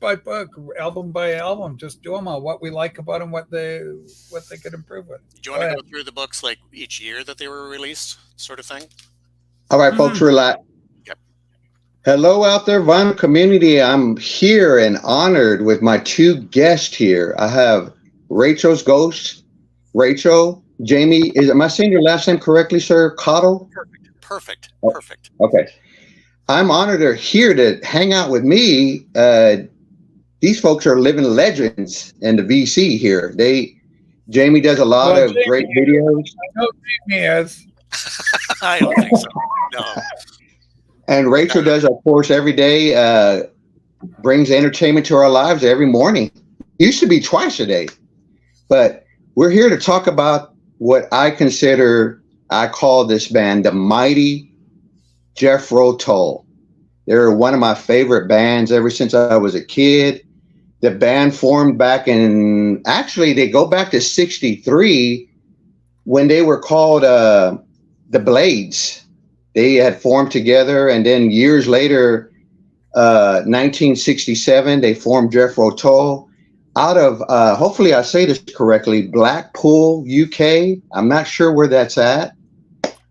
by book, album by album. Just do them all. What we like about them, what they could improve with. Do you Go want to ahead. go through the books like each year that they were released, sort of thing? All right, folks, Mm-hmm. relax. Yep. Hello out there, vinyl community. I'm here and honored with my two guests here. I have Rachel's Ghost. Rachel, Jamie, am I saying your last name correctly, sir? Cottle? Perfect. Perfect. Oh, Perfect. okay. I'm honored they're here to hang out with me. These folks are living legends in the VC here. Jamie does a lot Well, of great videos, I know Jamie is. I don't think so. No. and Rachel does, of course, every day. Brings entertainment to our lives every morning. Used to be twice a day, but we're here to talk about what I call this band the mighty Jethro Tull. They're one of my favorite bands ever since I was a kid. The band formed back actually, they go back to 63 when they were called the Blades. They had formed together, and then years later, 1967, they formed Jethro Tull out of, hopefully I say this correctly, Blackpool, UK. I'm not sure where that's at,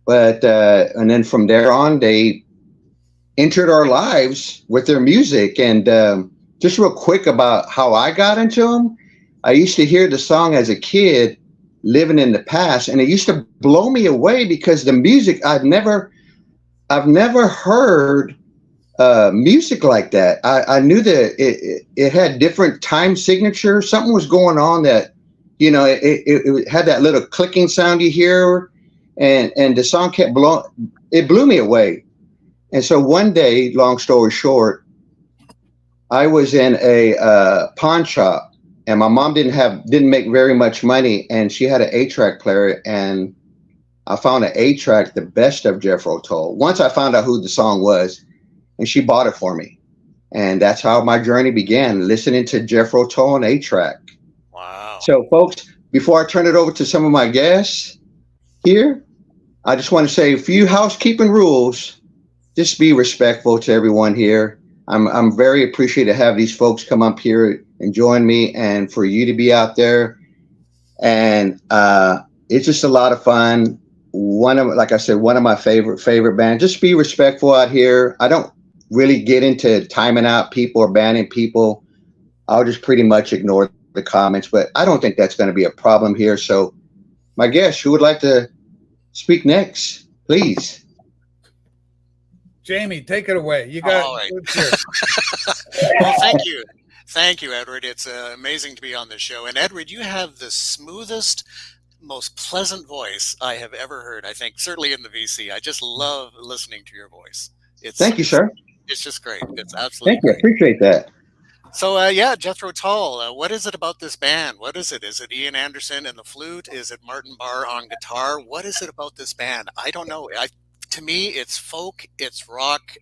but, and then from there on, they entered our lives with their music. And just real quick about how I got into them. I used to hear the song as a kid, living in the past, and it used to blow me away because the music I've never heard music like that. I knew that it had different time signature. Something was going on that, it had that little clicking sound you hear, and the song kept blowing. It blew me away. And so one day, long story short, I was in a pawn shop, and my mom didn't make very much money, and she had an 8-track player, and I found an 8-track, the best of Jethro Tull. Once I found out who the song was, and she bought it for me. And that's how my journey began, listening to Jethro Tull on 8-track. Wow. So, folks, before I turn it over to some of my guests here, I just want to say a few housekeeping rules. Just be respectful to everyone here. I'm very appreciative to have these folks come up here and join me, and for you to be out there. And it's just a lot of fun. Like I said, one of my favorite bands. Just be respectful out here. I don't really get into timing out people or banning people. I'll just pretty much ignore the comments, but I don't think that's going to be a problem here. So, my guest, who would like to speak next, please? Jamie, take it away. You got. All right. Well, thank you. Thank you, Edward. It's amazing to be on this show. And Edward, you have the smoothest, most pleasant voice I have ever heard. I think certainly in the VC. I just love listening to your voice. Thank you, sir. It's just great. It's absolutely Thank you. I great. appreciate that. So, Jethro Tull, what is it about this band? What is it? Is it Ian Anderson and the flute? Is it Martin Barr on guitar? What is it about this band? I don't know. To me, it's folk, it's rock,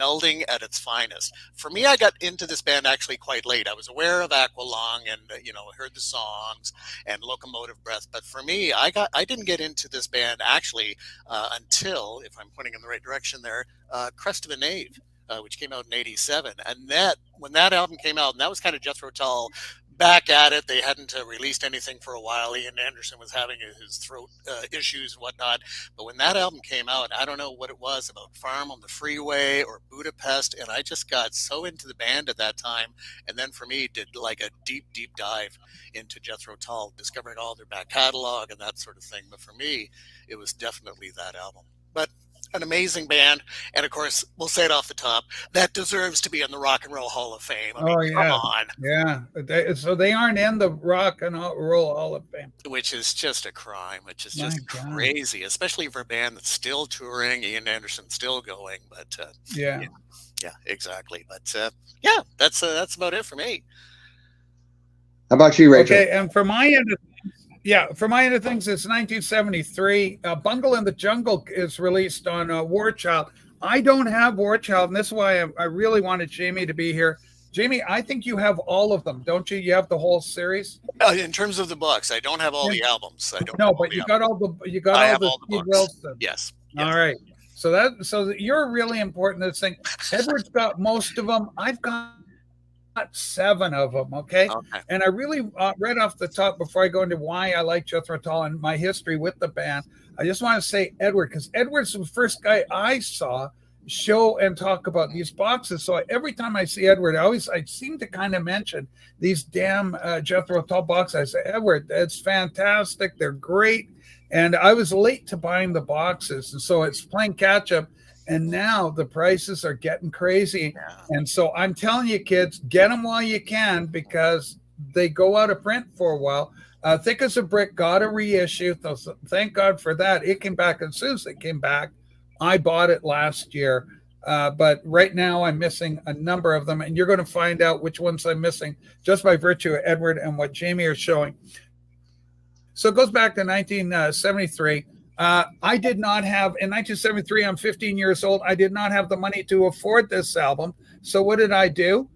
melding at its finest. For me, I got into this band actually quite late. I was aware of Aqualung and heard the songs and Locomotive Breath, but for me, I didn't get into this band actually until, if I'm pointing in the right direction there, Crest of a Knave, which came out in '87. And when that album came out, and that was kind of Jethro Tull back at it. They hadn't released anything for a while. Ian Anderson was having his throat issues and whatnot. But when that album came out, I don't know what it was about Farm on the Freeway or Budapest, and I just got so into the band at that time. And then for me, did like a deep dive into Jethro Tull, discovering all their back catalog and that sort of thing. But for me, it was definitely that album. But an amazing band, and of course, we'll say it off the top, that deserves to be in the Rock and Roll Hall of Fame. I mean, come on. Yeah. So they aren't in the Rock and Roll Hall of Fame. Which is just a crime, which is just crazy, especially for a band that's still touring, Ian Anderson still going, but yeah, exactly. But that's about it for me. How about you, Rachel? Okay, and for my end of things, it's 1973. Bungle in the Jungle is released on War Child. I don't have War Child, and this is why I really wanted Jamie to be here. Jamie, I think you have all of them, don't you? You have the whole series. In terms of the books, I don't have all the albums. I don't. No, but you got all the books. Wilson. Yes. All right. So you're really important to this thing. Edward's got most of them. I've got 7 of them. Okay. Okay. And I really, right off the top, before I go into why I like Jethro Tull and my history with the band, I just want to say Edward, because Edward's the first guy I saw show and talk about these boxes. So every time I see Edward, I seem to kind of mention these damn Jethro Tull boxes. I say, Edward, it's fantastic. They're great. And I was late to buying the boxes. And so it's playing catch up. And now the prices are getting crazy. Yeah. And so I'm telling you, kids, get them while you can because they go out of print for a while. Thick as a Brick got a reissue. So thank God for that. It came back. As soon as it came back, I bought it last year. But right now I'm missing a number of them. And you're going to find out which ones I'm missing just by virtue of Edward and what Jamie are showing. So it goes back to 1973. I did not have, in 1973, I'm 15 years old. I did not have the money to afford this album. So what did I do?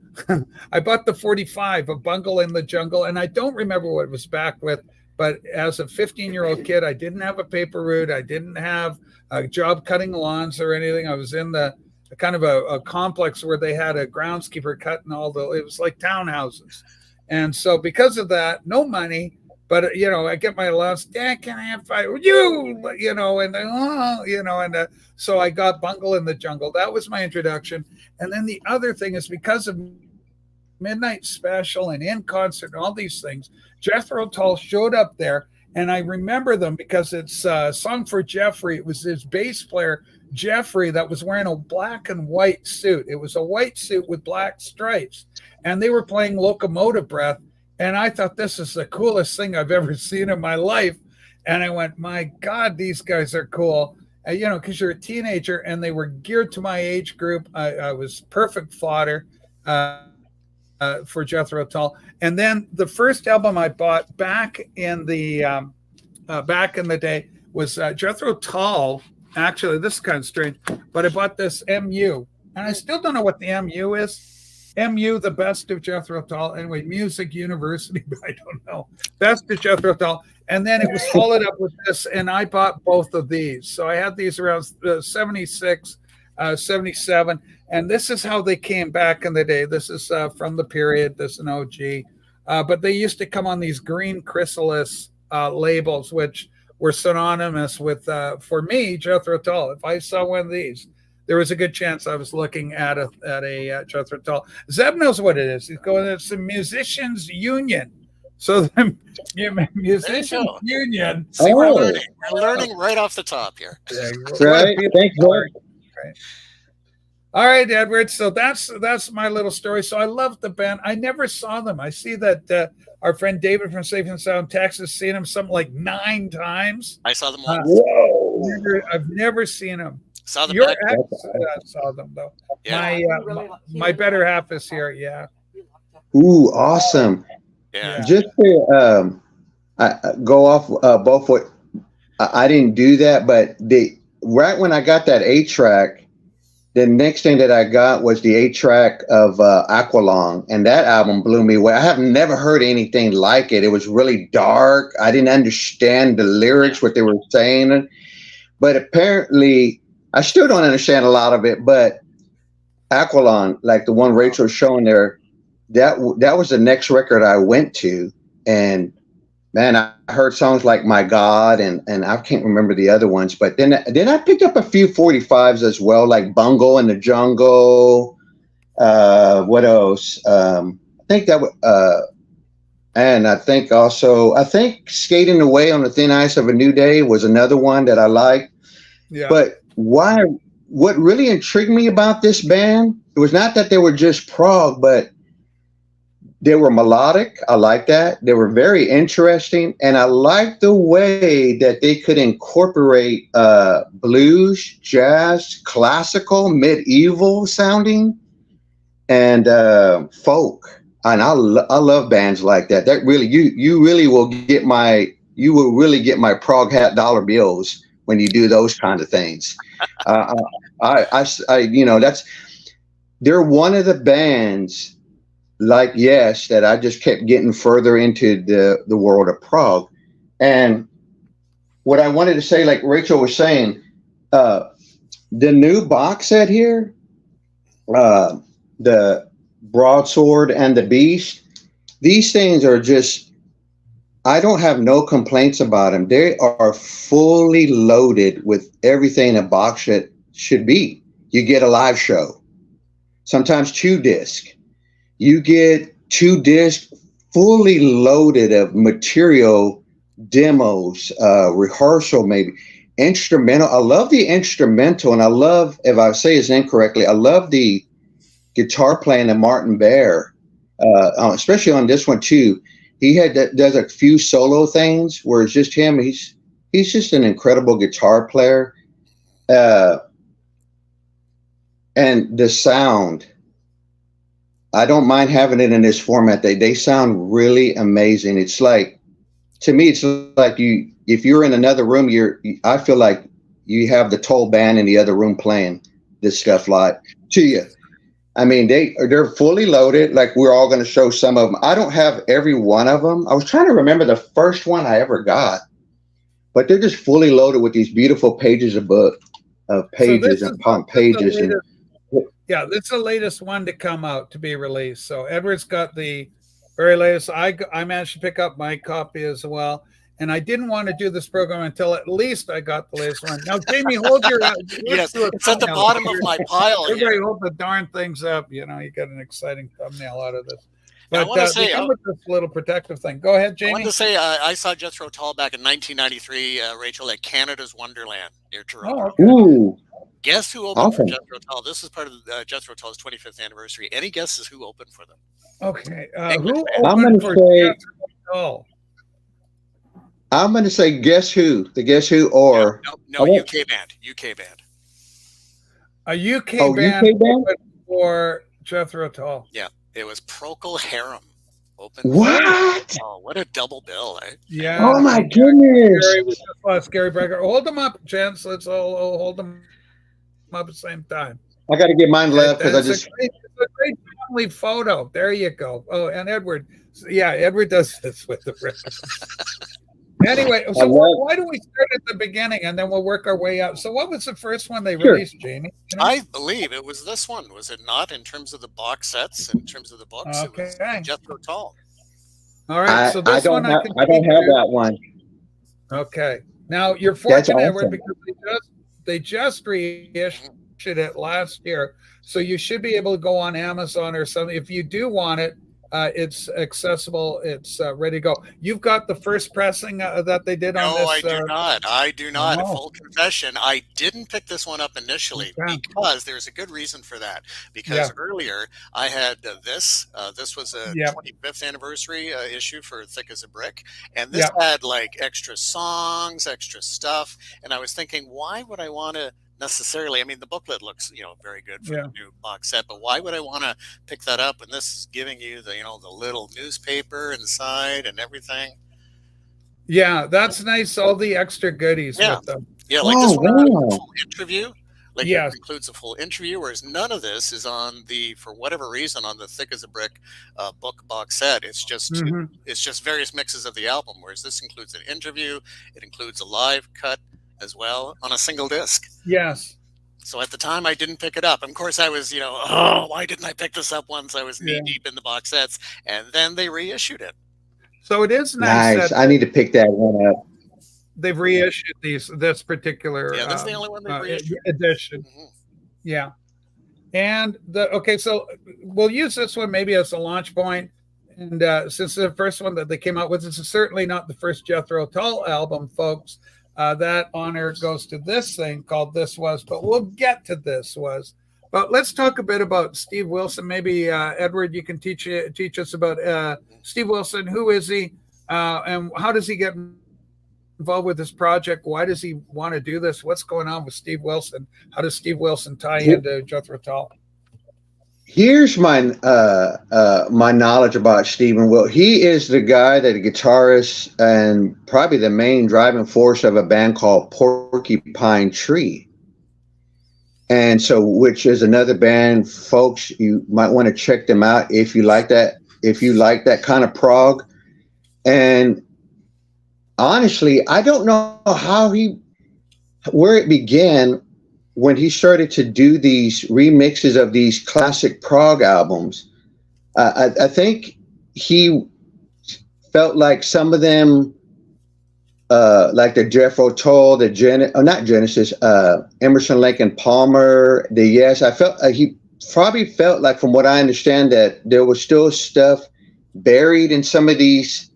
I bought the 45 of Bungle in the Jungle, and I don't remember what it was backed with, but as a 15-year-old kid, I didn't have a paper route. I didn't have a job cutting lawns or anything. I was in the kind of a complex where they had a groundskeeper cutting it was like townhouses. And so because of that, no money. But, I get my allowance. Dad, can I have 5? So I got Bungle in the Jungle. That was my introduction. And then the other thing is because of Midnight Special and In Concert and all these things, Jethro Tull showed up there. And I remember them because it's a song for Jeffrey. It was his bass player, Jeffrey, that was wearing a black and white suit. It was a white suit with black stripes. And they were playing Locomotive Breath. And I thought this is the coolest thing I've ever seen in my life. And I went, my God, these guys are cool. Because you're a teenager and they were geared to my age group. I was perfect fodder for Jethro Tull. And then the first album I bought back in the day was Jethro Tull. Actually, this is kind of strange, but I bought this MU. And I still don't know what the MU is. MU, the best of Jethro Tull. Anyway, Music University, but I don't know. Best of Jethro Tull. And then it was followed up with this, and I bought both of these. So I had these around 76, 77. And this is how they came back in the day. This is from the period. This is an OG. But they used to come on these green chrysalis labels, which were synonymous with, for me, Jethro Tull. If I saw one of these, there was a good chance I was looking at a Jethro Tull. Zeb knows what it is. He's going, it's a musicians union. So the musicians union. See, we're learning. We're learning right off the top here. Right. Thanks, Lord. Right. All right, Edward. So that's my little story. So I love the band. I never saw them. I see that our friend David from Safe and Sound Texas seen them something like 9 times. I saw them once. Whoa. I've never seen them. Saw them. Your ex saw them though. Yeah. My better half is here. Yeah. Ooh, awesome. Yeah. Just to I go off both what I didn't do that, but right when I got that 8-track, the next thing that I got was the 8-track of Aqualung, and that album blew me away. I have never heard anything like it. It was really dark. I didn't understand the lyrics, what they were saying, but apparently I still don't understand a lot of it. But Aqualung, like the one Rachel's showing there, that was the next record I went to, and man, I heard songs like My God, and I can't remember the other ones, but then I picked up a few 45s as well, like Bungle in the Jungle. What else? I think that and I think also, Skating Away on the Thin Ice of a New Day was another one that I liked. Yeah. But what really intrigued me about this band, it was not that they were just prog, but they were melodic. I like that. They were very interesting. And I liked the way that they could incorporate blues, jazz, classical, medieval sounding, and folk. And I love bands like that. That really, you will really get my prog hat dollar bills when you do those kind of things. They're one of the bands like Yes that I just kept getting further into the world of prog. And what I wanted to say, like Rachel was saying, the new box set here, the Broadsword and the Beast. These things are just, I don't have no complaints about them. They are fully loaded with everything a box set should be. You get a live show, sometimes 2 disc. You get 2 disc fully loaded of material, demos, rehearsal, maybe instrumental. I love the instrumental, and I love, if I say his name correctly, I love the guitar playing of Martin Bear, especially on this one too. He does a few solo things where it's just him. He's just an incredible guitar player, and the sound. I don't mind having it in this format. They sound really amazing. It's like, to me, it's like if you're in another room, I feel like you have the Tull band in the other room playing this stuff live to you. I mean, they're fully loaded. Like, we're all going to show some of them. I don't have every one of them. I was trying to remember the first one I ever got, but they're just fully loaded with these beautiful pages of pages so upon pages. Yeah, this is the latest one to come out, to be released. So Edward's got the very latest. I managed to pick up my copy as well. And I didn't want to do this program until at least I got the latest one. Now, Jamie, hold your... Yes, it's at the bottom of my pile. Everybody hold the darn things up. You know, you get an exciting thumbnail out of this. But I want to say, with this little protective thing. Go ahead, Jamie. I want to say I saw Jethro Tull back in 1993, Rachel, at Canada's Wonderland near Toronto. Oh, okay. Ooh. Guess who opened for Jethro Tull? This is part of Jethro Tull's 25th anniversary. Any guesses who opened for them? Okay. Who opened for Jethro Tull? I'm going to say Guess Who. The Guess Who or... No, UK band. UK band. A UK band for Jethro Tull. Yeah, it was Procol Harum. What? Oh, what a double bill, eh? Yeah. Oh, my goodness. Scary Breaker. Hold them up, gents. Let's all hold them up at the same time. I got to get mine left because it's a great family photo. There you go. Oh, and Edward. Yeah, Edward does this with the record. Anyway, so why don't we start at the beginning and then we'll work our way up? So what was the first one they released, Jamie? You know? I believe it was this one. Was it not, in terms of the box sets, in terms of the books? Okay. It was Jethro Tull. All right. So this I don't have that one. Okay. Now you're fortunate, Edward, because they just reissued it last year. So you should be able to go on Amazon or something. If you do want it, it's accessible. It's ready to go. You've got the first pressing that they did on this. No, I do not. I do not. Oh. Full confession, I didn't pick this one up initially because there's a good reason for that. Because earlier I had this. This was a 25th anniversary issue for Thick as a Brick, and this had like extra songs, extra stuff. And I was thinking, why would I want to necessarily? I mean, the booklet looks, very good for the new box set, but why would I want to pick that up? And this is giving you the, the little newspaper inside and everything. Yeah, that's nice. All the extra goodies with them. Yeah, like this one includes a full interview. Like it includes a full interview, whereas none of this is on the, for whatever reason, on the Thick as a Brick book box set. It's just it's just various mixes of the album, whereas this includes an interview. It includes a live cut as well on a single disc. Yes. So at the time I didn't pick it up. Of course I was, why didn't I pick this up once I was knee deep in the box sets? And then they reissued it. So it is nice. I need to pick that one up. They've reissued this particular this is the only one they've reissued. Edition. Yeah. And so we'll use this one maybe as a launch point. And since the first one that they came out with, this is certainly not the first Jethro Tull album, folks. That honor goes to this thing called This Was, but we'll get to This Was. But let's talk a bit about Steve Wilson. Maybe Edward, you can teach us about Steve Wilson. Who is he, and how does he get involved with this project? Why does he want to do this? What's going on with Steve Wilson? How does Steve Wilson tie into Jethro Tull? Here's my my knowledge about Stephen Will. He is the guy, that a guitarist and probably the main driving force of a band called Porcupine Tree. And so, which is another band, folks, you might want to check them out if you like that. If you like that kind of prog. And honestly, I don't know where it began when he started to do these remixes of these classic prog albums. I think he felt like some of them, like the Jethro Tull, not Genesis, Emerson, Lake and Palmer, the Yes. I felt he probably felt like, from what I understand, that there was still stuff buried in some of these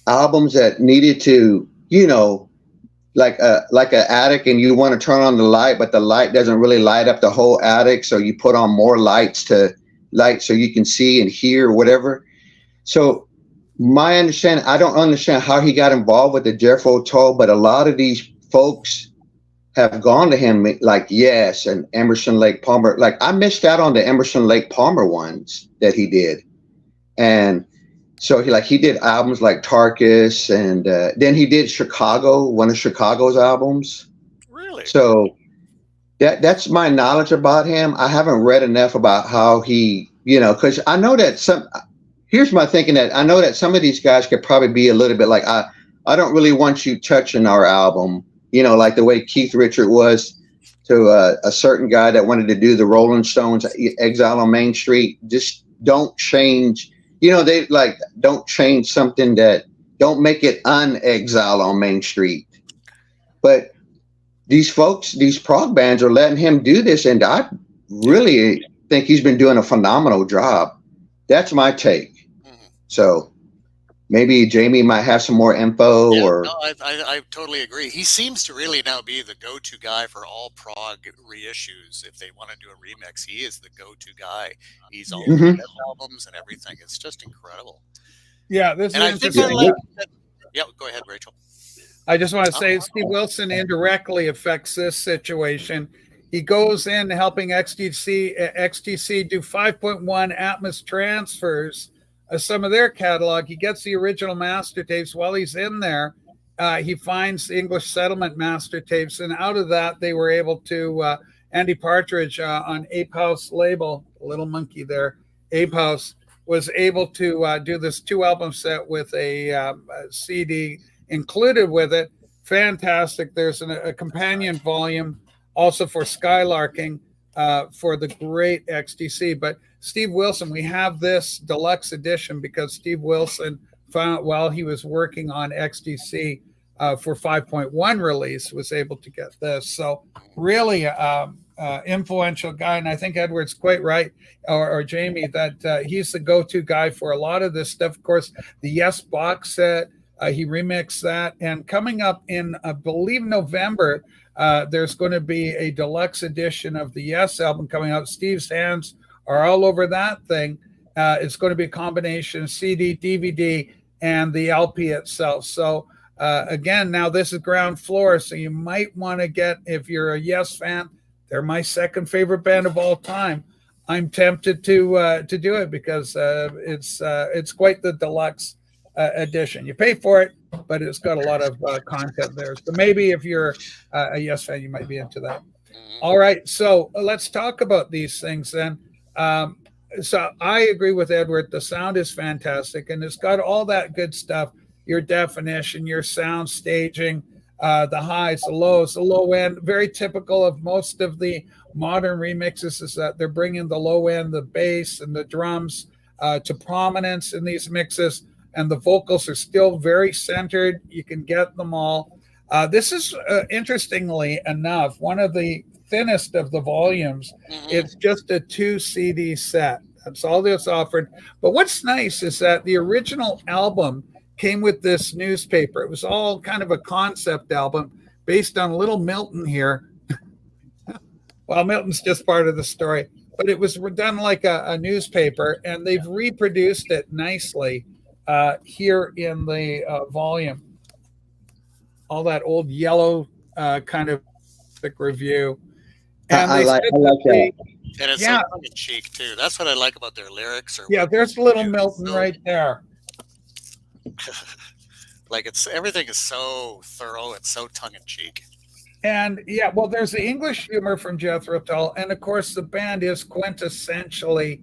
albums that needed to, like an attic, and you want to turn on the light, but the light doesn't really light up the whole attic, so you put on more lights to light so you can see and hear or whatever. So my understanding, I don't understand how he got involved with the Jethro Tull, but a lot of these folks have gone to him, like Yes and Emerson Lake Palmer. Like, I missed out on the Emerson Lake Palmer ones that he did, and so he did albums like Tarkus, and then he did Chicago, one of Chicago's albums. Really? So that's my knowledge about him. I haven't read enough about how he, because I know that here's my thinking, that I know that some of these guys could probably be a little bit like, I don't really want you touching our album, like the way Keith Richard was to a certain guy that wanted to do the Rolling Stones Exile on Main Street. Just don't change, they like, don't change something, that don't make it un-Exile on Main Street. But these folks, these prog bands are letting him do this, and I really think he's been doing a phenomenal job. That's my take. So maybe Jamie might have some more info. No, I totally agree. He seems to really now be the go-to guy for all prog reissues. If they want to do a remix, he is the go-to guy. He's all the albums and everything. It's just incredible. Yeah, this and is interesting. Yeah, go ahead, Rachel. I just want to say Steve Wilson indirectly affects this situation. He goes in helping XTC do 5.1 Atmos transfers of some of their catalog. He gets the original master tapes. While he's in there, he finds the English settlement master tapes, and out of that, they were able to, Andy Partridge on Ape House label, little monkey there, Ape House, was able to do this 2-album set with a CD included with it. Fantastic. There's a companion volume also for Skylarking for the great XTC. But Steve Wilson, we have this deluxe edition because Steve Wilson found, while he was working on XTC for 5.1 release, was able to get this. So really influential guy. And I think Edward's quite right, or Jamie, that he's the go-to guy for a lot of this stuff. Of course, the Yes box set, he remixed that. And coming up in, I believe, November, there's going to be a deluxe edition of the Yes album coming out. Steve's hands are all over that thing. It's going to be a combination of CD, DVD, and the LP itself. So again, now this is ground floor, so you might want to get, if you're a Yes fan, they're my second favorite band of all time. I'm tempted to do it because it's quite the deluxe edition. You pay for it, but it's got a lot of content there. So maybe if you're a Yes fan, you might be into that. All right, so let's talk about these things then. So I agree with Edward. The sound is fantastic, and it's got all that good stuff. Your definition, your sound staging, the highs, the lows, the low end. Very typical of most of the modern remixes is that they're bringing the low end, the bass and the drums to prominence in these mixes, and the vocals are still very centered. You can get them all. This is, interestingly enough, one of the thinnest of the volumes. It's just a 2 CD set. That's all that's offered. But what's nice is that the original album came with this newspaper. It was all kind of a concept album based on Little Milton here. Well, Milton's just part of the story, but it was done like a newspaper, and they've reproduced it nicely here in the volume. All that old yellow kind of review. And I like that. And it's so tongue in cheek too. That's what I like about their lyrics. There's Little Milton right there. Like, everything is so thorough and so tongue in cheek. And well, there's the English humor from Jethro Tull, and of course the band is quintessentially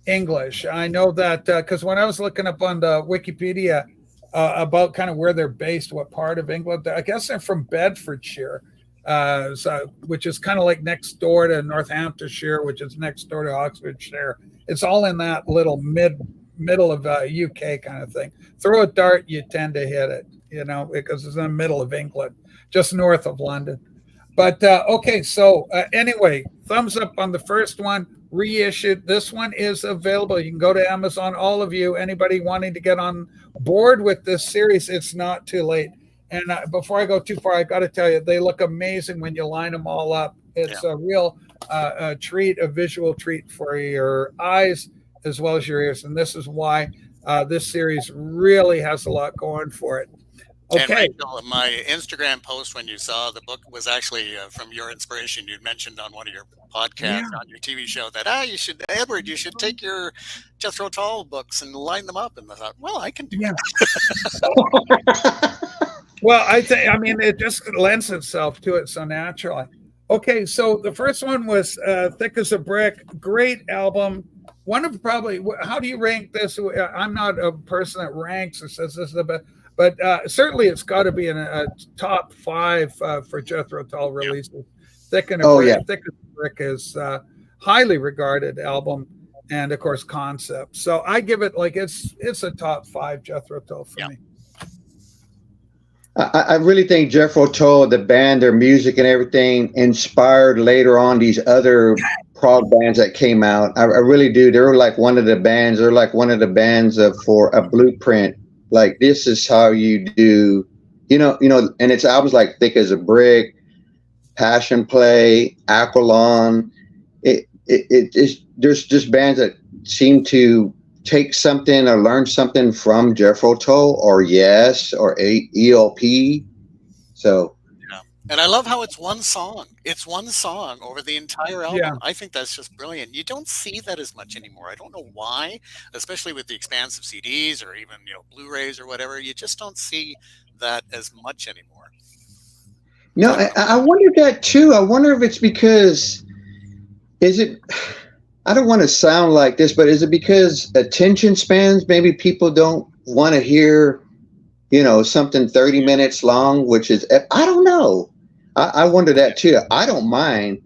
English. I know that because when I was looking up on the Wikipedia about kind of where they're based, what part of England, I guess they're from Bedfordshire. Which is kind of like next door to Northamptonshire, which is next door to Oxfordshire It's all in that little middle of UK kind of thing. Throw a dart, you tend to hit it, because it's in the middle of England, just north of London. But okay, so anyway, thumbs up on the first one, reissued. This one is available. You can go to Amazon. All of you, anybody wanting to get on board with this series, it's not too late. And before I go too far, I got to tell you, they look amazing when you line them all up. It's a real treat, a visual treat for your eyes as well as your ears. And this is why this series really has a lot going for it. Okay. And Rachel, my Instagram post when you saw the book was actually from your inspiration. You'd mentioned on one of your podcasts, on your TV show, that you should take your Jethro Tull books and line them up. And I thought, well, I can do that. Well, I mean, it just lends itself to it so naturally. Okay, so the first one was Thick as a Brick. Great album. One of probably, how do you rank this? I'm not a person that ranks or says this is the best. But certainly it's got to be in a top 5 for Jethro Tull releases. Thick as a Brick is highly regarded album, and of course concept. So I give it it's a top 5 Jethro Tull for me. I really think Jethro Tull, the band, their music and everything inspired later on these other prog bands that came out. I really do. They're like one of the bands. They're like one of the bands for a blueprint. Like, this is how you do, and it's albums like Thick as a Brick, Passion Play, Aqualon. There's just bands that seem to take something or learn something from Jethro Tull or Yes or ELP. So. Yeah. And I love how it's one song. It's one song over the entire album. Yeah. I think that's just brilliant. You don't see that as much anymore. I don't know why, especially with the expansive CDs or even, Blu-rays or whatever. You just don't see that as much anymore. No, I wonder that too. I wonder if it's because, I don't want to sound like this, but is it because attention spans, maybe people don't want to hear, something 30 minutes long, which is, I don't know. I wonder that too. I don't mind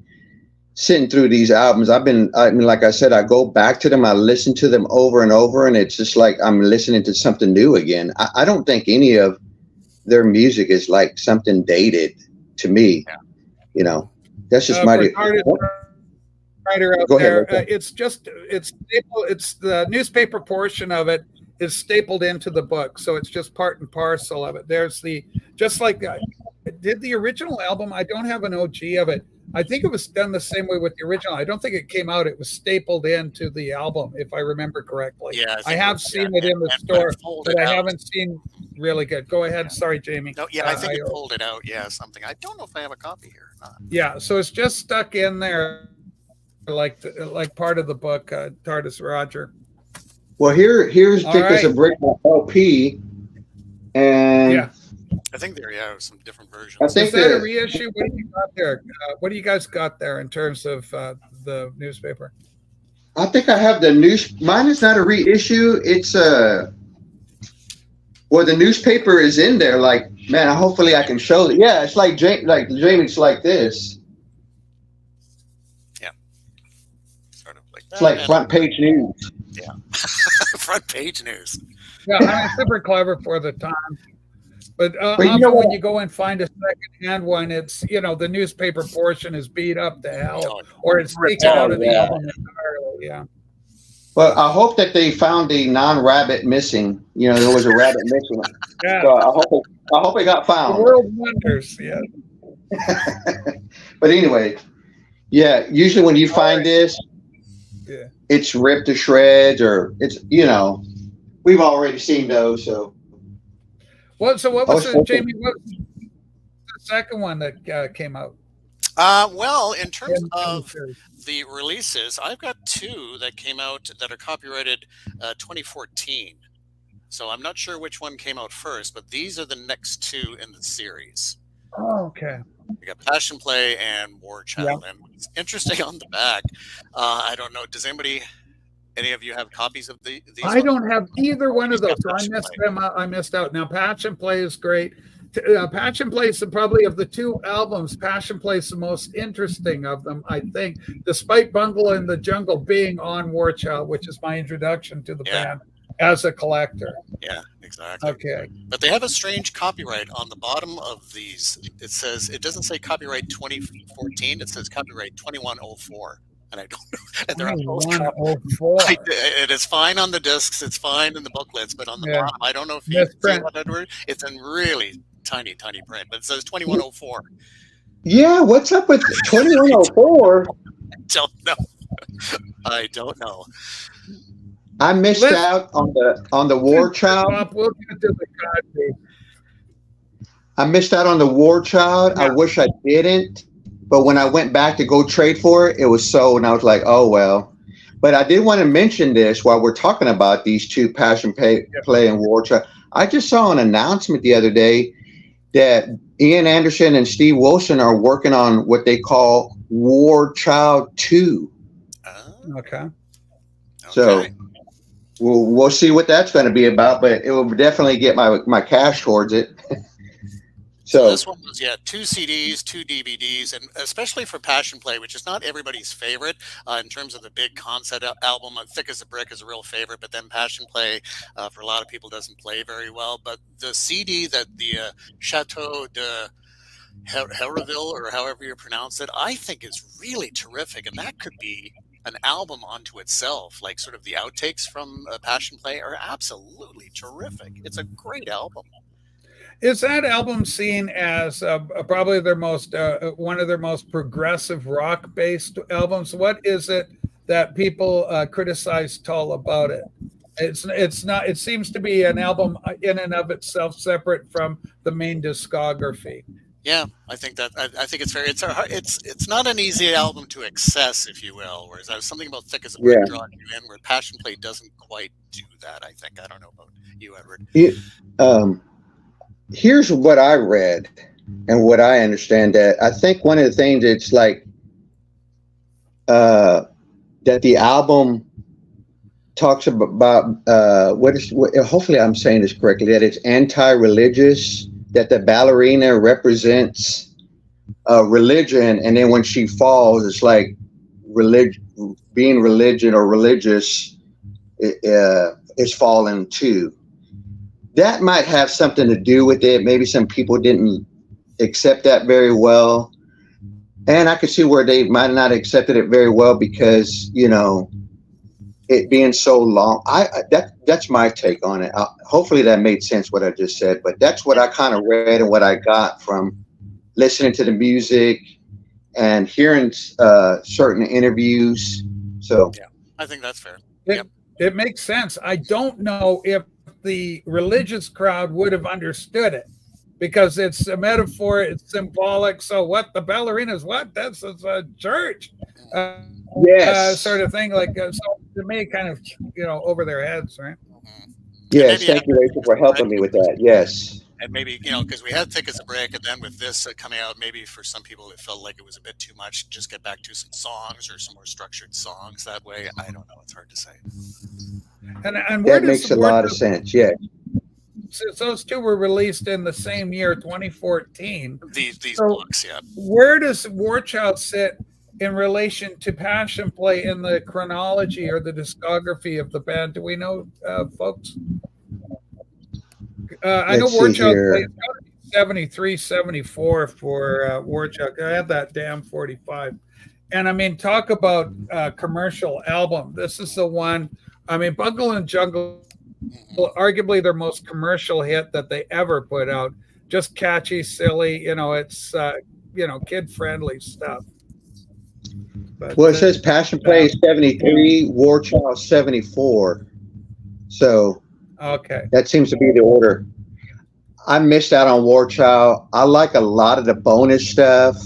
sitting through these albums. Like I said, I go back to them. I listen to them over and over, and it's just like I'm listening to something new again. I don't think any of their music is like something dated to me. Yeah. That's just my writer out there. It's staple. It's the newspaper portion of it is stapled into the book, so it's just part and parcel of it. There's just like did the original album. I don't have an OG of it. I think it was done the same way with the original. I don't think it came out. It was stapled into the album, if I remember correctly. Yeah, I have seen it in the store, but I haven't seen really good. Go ahead. Yeah. Sorry, Jamie. No, I think it pulled it out. Yeah, something. I don't know if I have a copy here or not. Yeah, so it's just stuck in there, like part of the book, TARDIS Roger. Well, here's Thick as a Brick LP, and I think there are some different versions. I think is that a reissue? What do you got there? What do you guys got there in terms of the newspaper? I think I have mine is not a reissue. It's the newspaper is in there. Like, man, hopefully I can show it. Yeah, it's like Jamie. It's like this. Yeah, sort of like that. It's like front page news. Yeah, front page news. Yeah, super clever for the time. But often when you go and find a second-hand one, it's, the newspaper portion is beat up to hell, or it's taken out of the album entirely. Yeah. Well, I hope that they found the non-rabbit missing. There was a rabbit missing. Yeah. So I hope it got found. The world wonders. Yeah. But anyway, yeah. Usually when you find this, it's ripped to shreds, or it's we've already seen those. So. So what was Jamie? What was the second one that came out? Well, in terms of the releases, I've got 2 that came out that are copyrighted 2014. So I'm not sure which one came out first, but these are the next 2 in the series. Oh, okay. We got Passion Play and War Child. Yeah. And it's interesting on the back. I don't know. Does any of you have copies of these? I don't have either one of those. So I missed out. Now, Passion Play is great. Passion Play is probably of the two albums. Passion Play is the most interesting of them, I think, despite Bungle in the Jungle being on War Child, which is my introduction to the band as a collector. Yeah, exactly. Okay. But they have a strange copyright on the bottom of these. It says, it doesn't say copyright 2014, it says copyright 2104. And I don't know. And they're on both 2104. It is fine on the discs, it's fine in the booklets, but on the bottom, I don't know if you see that, Edward. It's in really tiny print, but it says 2104. Yeah, what's up with 2104? I don't know. I missed out on the War Child. We'll get to the Cottle. I missed out on the War Child. Yeah. I wish I didn't. But when I went back to go trade for it, it was sold, and I was like, oh, well. But I did want to mention this while we're talking about these two, Passion Play and War Child. I just saw an announcement the other day that Ian Anderson and Steve Wilson are working on what they call War Child 2. Okay. So we'll see what that's going to be about, but it will definitely get my cash towards it. So this one was, 2 CDs, 2 DVDs, and especially for Passion Play, which is not everybody's favorite in terms of the big concept album. Thick as a Brick is a real favorite, but then Passion Play, for a lot of people, doesn't play very well. But the CD that the Chateau de Hérouville, or however you pronounce it, I think is really terrific, and that could be an album unto itself. Like sort of the outtakes from Passion Play are absolutely terrific. It's a great album. Is that album seen as probably their most one of their most progressive rock-based albums? What is it that people criticize Tull about it? It's not. It seems to be an album in and of itself, separate from the main discography. Yeah, I think that I think it's fair. It's not an easy album to access, if you will. Whereas something about Thick as a Brick drawing you in, where Passion Play doesn't quite do that. I think. I don't know about you, Edward. Here's what I read and what I understand, that I think one of the things it's like that the album talks about hopefully I'm saying this correctly, that it's anti-religious, that the ballerina represents religion, and then when she falls, it's like being religion or religious is fallen too. That might have something to do with it. Maybe some people didn't accept that very well. And I could see where they might not have accepted it very well because, it being so long. That's my take on it. Hopefully that made sense what I just said, but that's what I kind of read and what I got from listening to the music and hearing certain interviews. So yeah, I think that's fair. It makes sense. I don't know if the religious crowd would have understood it because it's a metaphor, it's symbolic. So what the ballerinas, what that's a church, sort of thing. Like so to me, kind of over their heads, right? Yes, thank you, Rachel, for helping me with that. Yes. And maybe, because we had Thick as a Brick, and then with this coming out, maybe for some people it felt like it was a bit too much. Just get back to some songs or some more structured songs that way. I don't know. It's hard to say. And where that makes a lot of sense. Yeah. So those two were released in the same year, 2014. These books, yeah. Where does War Child sit in relation to Passion Play in the chronology or the discography of the band? Do we know, folks? I know War Child played 73, 74 for War Child. I had that damn 45. And I mean, talk about commercial album. This is the one. I mean, Bungle and Jungle, arguably their most commercial hit that they ever put out. Just catchy, silly. It's kid friendly stuff. But, well, it says Passion Play 73, War Child 74. So okay, that seems to be the order. I missed out on War Child. I like a lot of the bonus stuff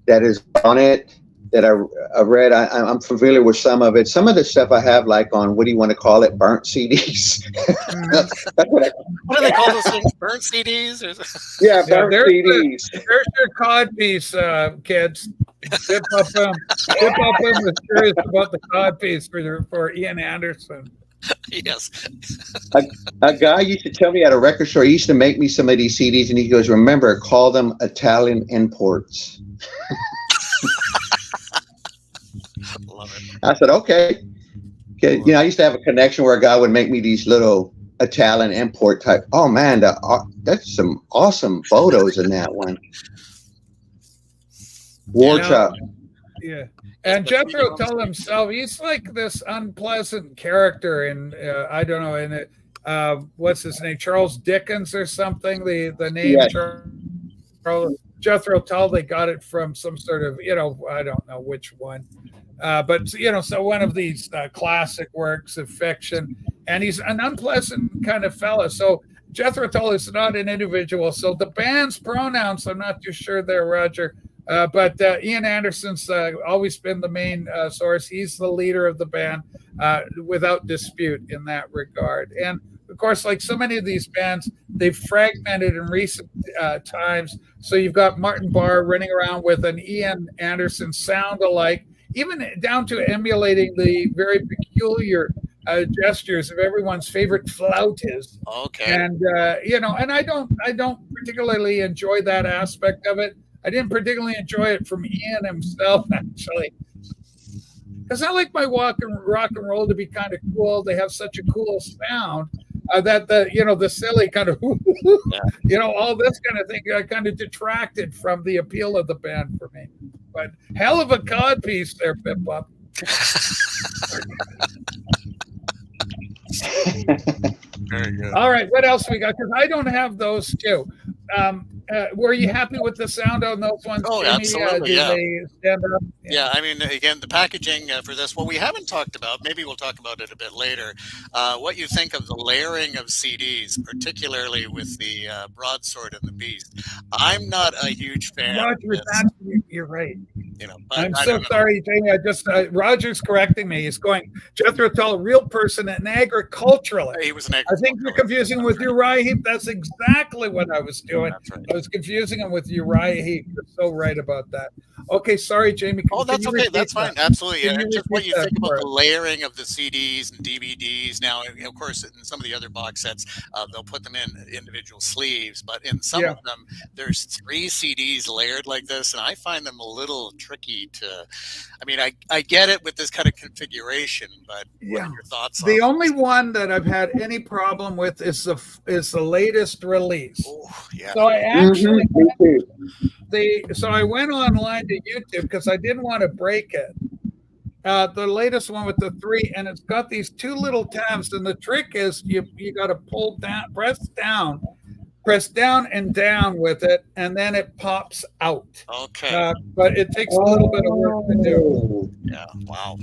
that is on it that I read. I'm familiar with some of it. Some of the stuff I have like on, what do you want to call it, burnt CDs. What do they call those things? Burnt CDs? Yeah, burnt CDs. There's your codpiece, kids. Dip up them. Was curious about the codpiece for Ian Anderson. Yes. A guy used to tell me at a record store, he used to make me some of these CDs, and he goes, "Remember, call them Italian imports." Love it. I said, "Okay." I used to have a connection where a guy would make me these little Italian import type. Oh man, that's some awesome photos in that one. War Child. Yeah. And Jethro Tull himself, he's like this unpleasant character in, I don't know, in it. What's his name? Charles Dickens or something? The name Charles Jethro Tull, they got it from some sort of, I don't know which one. But, so one of these classic works of fiction. And he's an unpleasant kind of fella. So Jethro Tull is not an individual. So the band's pronouns, I'm not too sure there, Roger. But Ian Anderson's always been the main source. He's the leader of the band without dispute in that regard. And of course, like so many of these bands, they've fragmented in recent times. So you've got Martin Barr running around with an Ian Anderson sound alike, even down to emulating the very peculiar gestures of everyone's favorite flautist. Okay. And and I don't particularly enjoy that aspect of it. I didn't particularly enjoy it from Ian himself, actually, because I like my rock and roll to be kind of cool. They have such a cool sound that the silly kind of all this kind of thing kind of detracted from the appeal of the band for me. But hell of a codpiece there, Pip-Up. Very good. All right, what else we got? Because I don't have those two. Were you happy with the sound on those ones? Oh, Jimmy? absolutely. Did they stand up? Yeah, I mean, again, the packaging for this, what we haven't talked about, maybe we'll talk about it a bit later, what you think of the layering of CDs, particularly with the Broadsword and the Beast. I'm not a huge fan of this. You're right. But I'm so sorry, Jamie. I just Roger's correcting me. He's going, Jethro Tull, a real person, an agriculturalist. He was an I think you're confusing him with Uriah Heep. That's exactly what I was doing. That's right. I was confusing him withUriah Heep. You're so right about that. Okay, sorry, Jamie. That's okay. That's fine. Absolutely. And just what you think about the layering of the CDs and DVDs. Now, of course, in some of the other box sets, they'll put them in individual sleeves. But in some of them, there's 3 CDs layered like this, and I find them a little tricky to. I mean, I get it with this kind of configuration, but what are your thoughts on the only one that I've had any problem with is the latest release. Oh, yeah. So I actually I went online to YouTube because I didn't want to break it. The latest one with the 3, and it's got these 2 little tabs, and the trick is you got to pull down, press down and down with it, and then it pops out. Okay. But it takes a little bit of work to do. Yeah. Wow.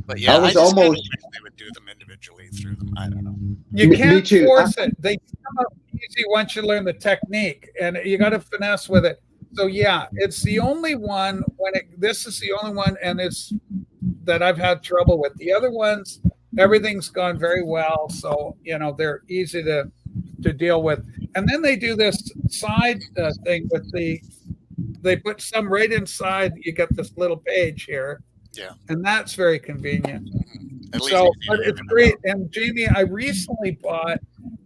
But yeah, I just wish they would do them individually through them. I don't know. You can't force it. They come up easy once you learn the technique, and you got to finesse with it. So yeah, it's the only one this is the only one, and it's that I've had trouble with. The other ones, everything's gone very well, so they're easy to deal with. And then they do this side thing with they put some right inside. You get this little page here. Yeah. And that's very convenient. So but it's great. And Jamie, I recently bought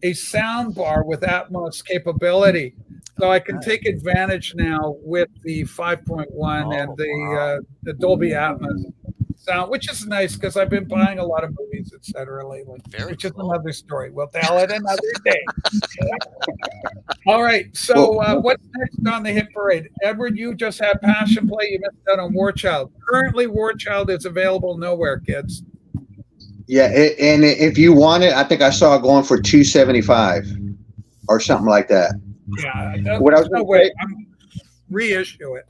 a sound bar with Atmos capability. So I can take advantage now with the 5.1 and the Dolby Atmos sound, which is nice because I've been buying a lot of movies, etc. lately, which is another story. We'll tell it another day. All right. So what's next on the hit parade? Edward, you just had Passion Play. You missed out on War Child. Currently, War Child is available nowhere, kids. Yeah, and if you want it, I think I saw it going for $275 or something like that. Yeah. What I was going to say, reissue it.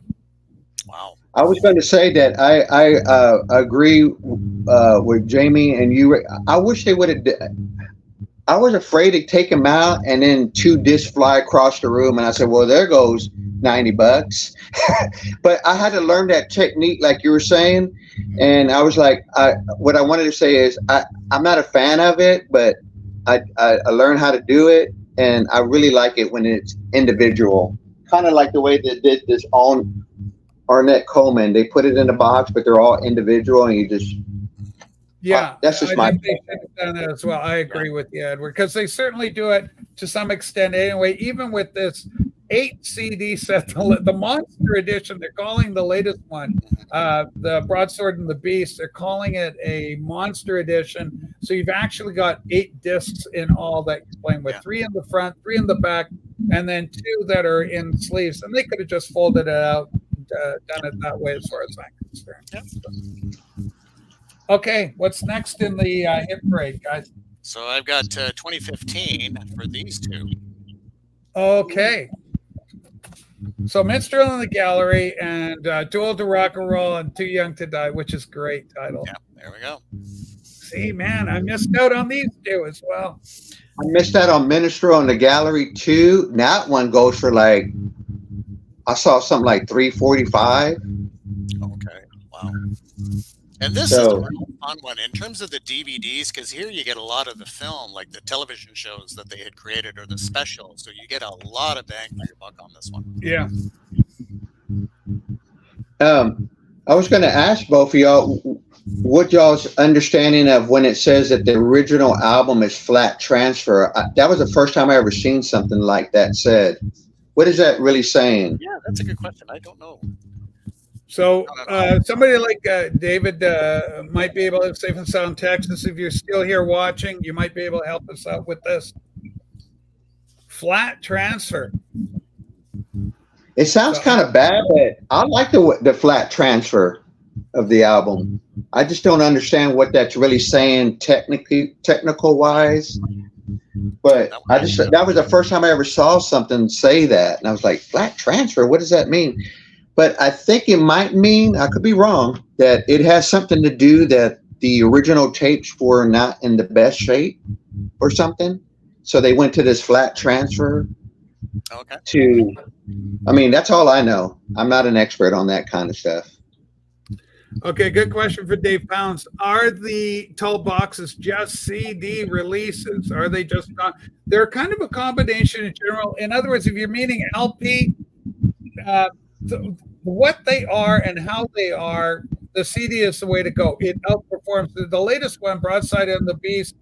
Wow. I was going to say that I agree with Jamie and you. I wish they would have. I was afraid to take them out and then 2 discs fly across the room, and I said, "Well, there goes $90." But I had to learn that technique, like you were saying, and I was like, what I wanted to say is, I'm not a fan of it, but I learned how to do it, and I really like it when it's individual, kind of like the way they did this on Arnett Coleman. They put it in a box, but they're all individual, and you just Yeah, That's just I my think they should have done that as well. I agree with you, Edward, because they certainly do it to some extent anyway. Even with this 8 CD set, the Monster Edition, they're calling the latest one, the Broadsword and the Beast. They're calling it a Monster Edition. So you've actually got 8 discs in all that you're playing with: Yeah. 3 in the front, 3 in the back, and then 2 that are in sleeves. And they could have just folded it out, done it that way, as far as I'm concerned. Yeah. Okay, what's next in the hit parade, guys? So I've got 2015 for these two. Okay. So Minstrel in the Gallery and Too Old to Rock and Roll and Too Young to Die, which is great title. Yeah, there we go. See, man, I missed out on these two as well. I missed that on Minstrel in the Gallery too. That one goes for like, I saw something like $345. Okay, wow. And this is a real fun one in terms of the DVDs, because here you get a lot of the film, like the television shows that they had created or the specials. So you get a lot of bang for your buck on this one. Yeah. I was going to ask both of y'all what y'all's understanding of when it says that the original album is flat transfer. That was the first time I ever seen something like that said. What is that really saying? Yeah, that's a good question. I don't know. So somebody like David might be able to, safe and sound Texas, if you're still here watching, you might be able to help us out with this. Flat transfer. It sounds kind of bad, but I like the flat transfer of the album. I just don't understand what that's really saying technical wise. But that was the first time I ever saw something say that, and I was like, flat transfer, what does that mean? But I think it might mean, I could be wrong, that it has something to do that the original tapes were not in the best shape or something. So they went to this flat transfer I mean, that's all I know. I'm not an expert on that kind of stuff. Okay, good question for Dave Pounds. Are the Tull boxes just CD releases? Are they just not? They're kind of a combination in general. In other words, if you're meaning LP, what they are and how they are, the CD is the way to go. It outperforms the latest one, Broadside and the Beast.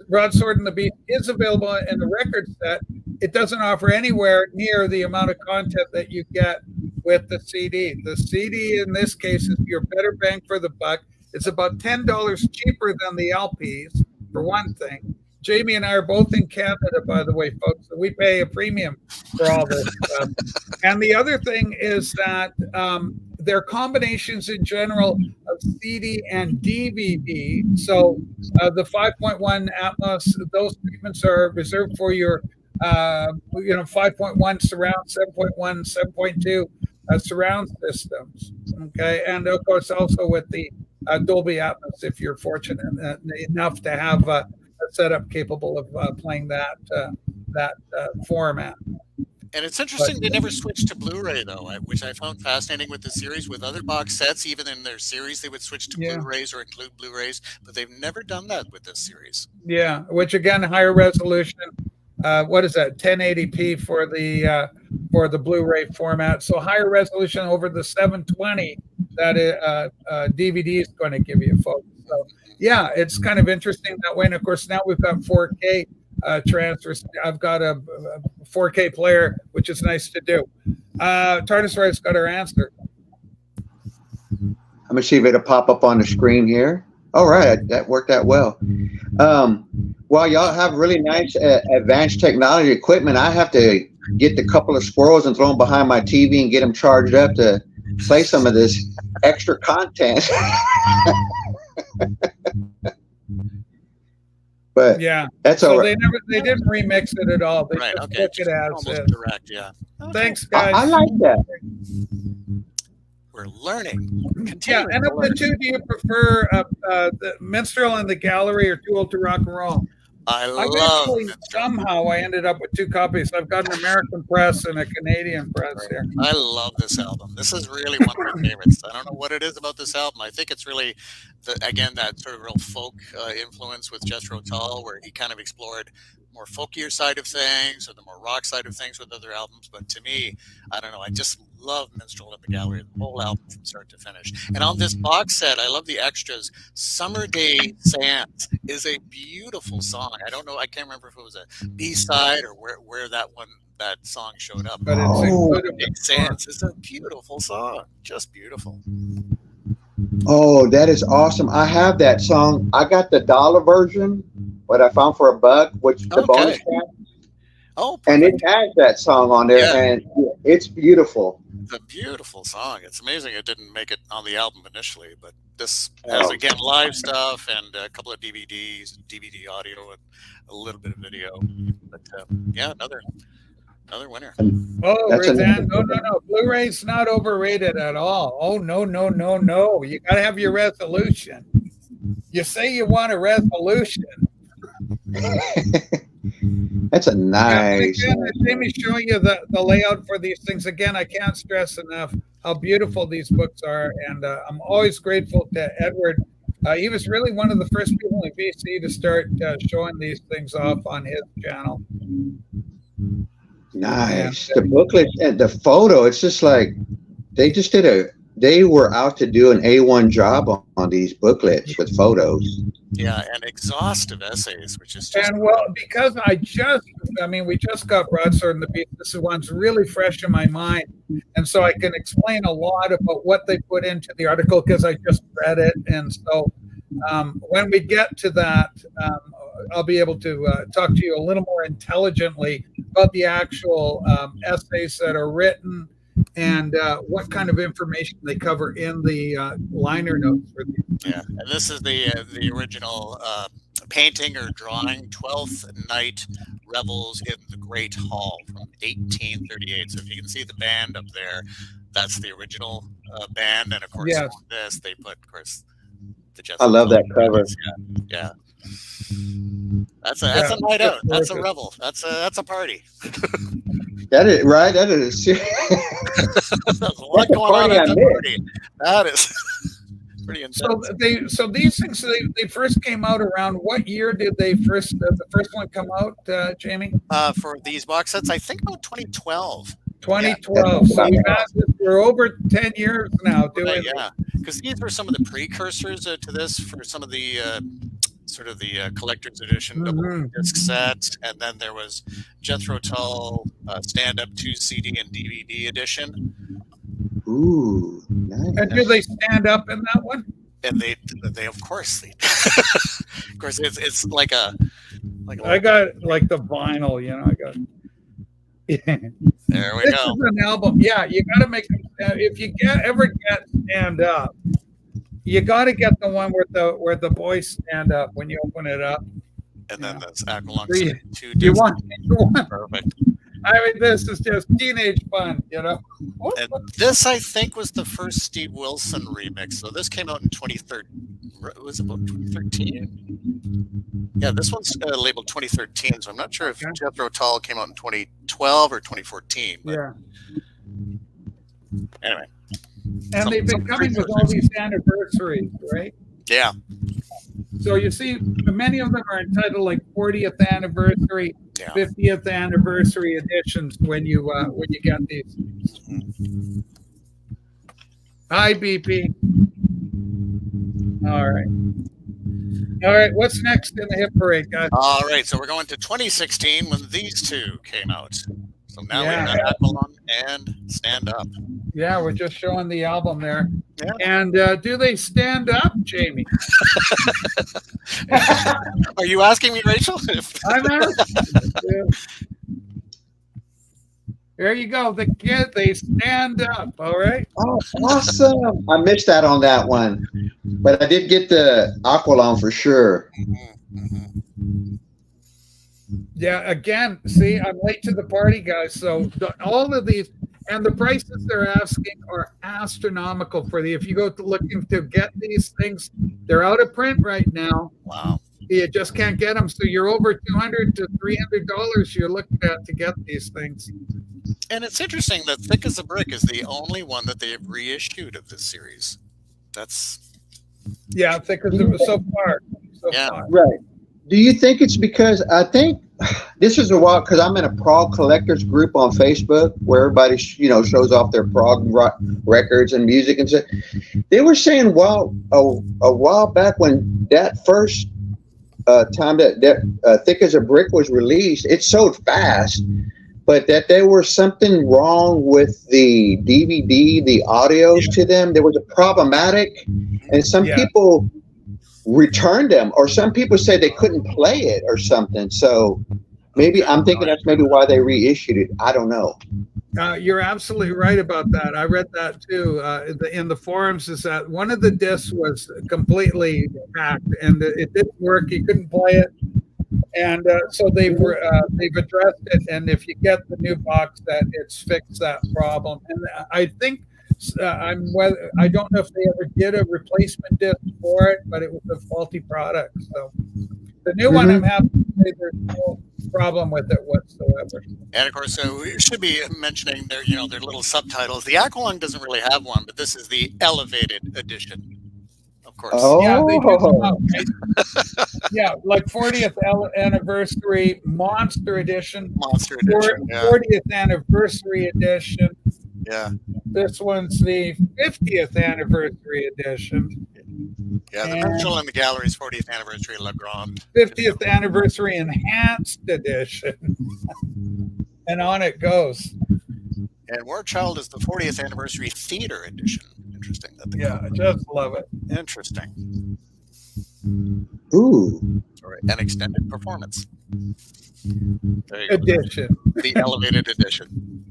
Broadsword and the Beast is available in the record set. It doesn't offer anywhere near the amount of content that you get with the CD. The CD in this case is your better bang for the buck. It's about $10 cheaper than the LPs, for one thing. Jamie and I are both in Canada, by the way, folks, so we pay a premium for all this stuff. And the other thing is that they're combinations in general of CD and DVD. So the 5.1 Atmos, those treatments are reserved for your 5.1 surround, 7.1, 7.2 surround systems. Okay, and of course also with the Dolby Atmos, if you're fortunate enough to have a setup capable of playing that format. And it's interesting they never switched to Blu-ray though, which I found fascinating with the series. With other box sets, even in their series, they would switch to Blu-rays or include Blu-rays, but they've never done that with this series. Yeah, which again, higher resolution. What is that? 1080p for the Blu-ray format. So higher resolution over the 720 that DVD is going to give you, folks. So yeah, it's kind of interesting that way. And of course, now we've got 4K transfers. I've got a 4K player, which is nice to do. TARDIS Right's got our answer. I'm gonna see if it'll pop up on the screen here. All right, that worked out well. While y'all have really nice advanced technology equipment, I have to get the couple of squirrels and throw them behind my TV and get them charged up to play some of this extra content. But yeah, that's so all right. They didn't remix it at all. They just took it as almost direct. Yeah. Okay. Thanks, guys. I like that. We're learning. Yeah, and of the two, do you prefer the Minstrel in the Gallery or Too Old to Rock and Roll? I love somehow I ended up with 2 copies. I've got an American press and a Canadian press here. I love this album. This is really one of my favorites. I don't know what it is about this album. I think it's really, that sort of real folk influence with Jethro Tull, where he kind of explored more folkier side of things or the more rock side of things with other albums. But to me, I don't know, I just love Minstrel in the Gallery, the whole album from start to finish. And on this box set, I love the extras. Summer Day Sands is a beautiful song. I don't know, I can't remember if it was a B-side or where that song showed up. But it's included. Big Sands is a beautiful song, just beautiful. Oh, that is awesome. I have that song. I got the dollar version, what I found for $1, which is the bonus track. Oh, and it has that song on there, and it's beautiful. It's a beautiful song. It's amazing it didn't make it on the album initially, but this has, again, live stuff and a couple of DVDs, DVD audio, and a little bit of video. But yeah, another winner. Oh, Roseanne, no. Blu-ray's not overrated at all. Oh, no. You got to have your resolution. You say you want a resolution. That's a nice. Yeah, again, Jamie's showing you the layout for these things. Again, I can't stress enough how beautiful these books are. And I'm always grateful to Edward. He was really one of the first people in BC to start showing these things off on his channel. Nice. The booklet and the photo, it's just like they were out to do an A1 job on these booklets with photos. Yeah, and exhaustive essays, which is just... And well, because we just got Broadsword and the Beast. This one's really fresh in my mind. And so I can explain a lot about what they put into the article because I just read it. And so when we get to that, I'll be able to talk to you a little more intelligently about the actual essays that are written and what kind of information they cover in the liner notes for these. Yeah, and this is the original painting or drawing, 12th Night Revels in the Great Hall from 1838. So if you can see the band up there, that's the original band. And of course, on this, they put, of course, the Jethro. I love that cover. Yeah. That's a night out. That's a revel. That's a party. That is right. That is. There's a lot going on at the party. That is pretty intense. So these things they first came out around what year did the first one come out, Jamie? For these box sets, I think about 2012. 2012. So we're over 10 years now doing. Yeah, because these were some of the precursors to this for some of the. Sort of the collector's edition double disc set, and then there was Jethro Tull stand-up 2 CD and DVD edition. Ooh, nice. And do they stand up in that one? And they of course of course it's like a I got like the vinyl, I got. There we go. This is an album. Yeah, you got to make if you ever get stand up. You got to get the one where the boys stand up when you open it up. And then that's Aqualung 2. You want perfect. I mean, this is just teenage fun, And this, I think, was the first Steve Wilson remix. So this came out in 2013. Was it about 2013? Yeah, this one's labeled 2013. So I'm not sure if Jethro Tull came out in 2012 or 2014. But anyway. And they've been coming with all these anniversaries, right? Yeah. So you see, many of them are entitled like 40th anniversary, 50th anniversary editions when you get these. Hi, BP. All right. What's next in the hit parade, guys? All right. So we're going to 2016 when these two came out. So now we have Aqualung and Stand Up. Yeah, we're just showing the album there. Yeah. And do they stand up, Jamie? Are you asking me, Rachel? I'm asking. There you go. They stand up. All right. Oh, awesome. I missed that on that one. But I did get the Aqualung for sure. Yeah, again, see, I'm late to the party, guys. So all of these, and the prices they're asking are astronomical for if you go to looking to get these things, they're out of print right now. Wow. You just can't get them. So you're over $200 to $300 you're looking at to get these things. And it's interesting that Thick as a Brick is the only one that they have reissued of this series. That's... Yeah, Thick as a Brick so far. Right. Do you think it's because I think this is a while because I'm in a prog collectors group on Facebook where everybody shows off their prog records and music and stuff. They were saying, well, a while back when that first time that Thick as a Brick was released, it sold fast, but that there was something wrong with the DVD, the audios to them. There was a problematic, and some people returned them, or some people said they couldn't play it or something. So maybe I'm thinking that's maybe why they reissued it. I don't know. You're absolutely right about that. I read that too in the forums. Is that one of the discs was completely hacked and it didn't work. You couldn't play it, and so they've addressed it. And if you get the new box set, it's fixed that problem. And I think I don't know if they ever did a replacement disc for it, but it was a faulty product. So the new one, I'm happy to say there's no problem with it whatsoever. And of course, so we should be mentioning their little subtitles. The Aqualung doesn't really have one, but this is the elevated edition, of course. Oh. Yeah, they do come out. Yeah, like 40th anniversary Monster Edition. Monster Edition. 40th anniversary edition. Yeah. This one's the 50th anniversary edition. Yeah, the Virtual in the Gallery's 40th anniversary La Grande. 50th anniversary enhanced edition. And on it goes. And War Child is the 40th anniversary theater edition. Interesting. I just love it. Interesting. Ooh. All right. An extended performance. Edition. The elevated edition.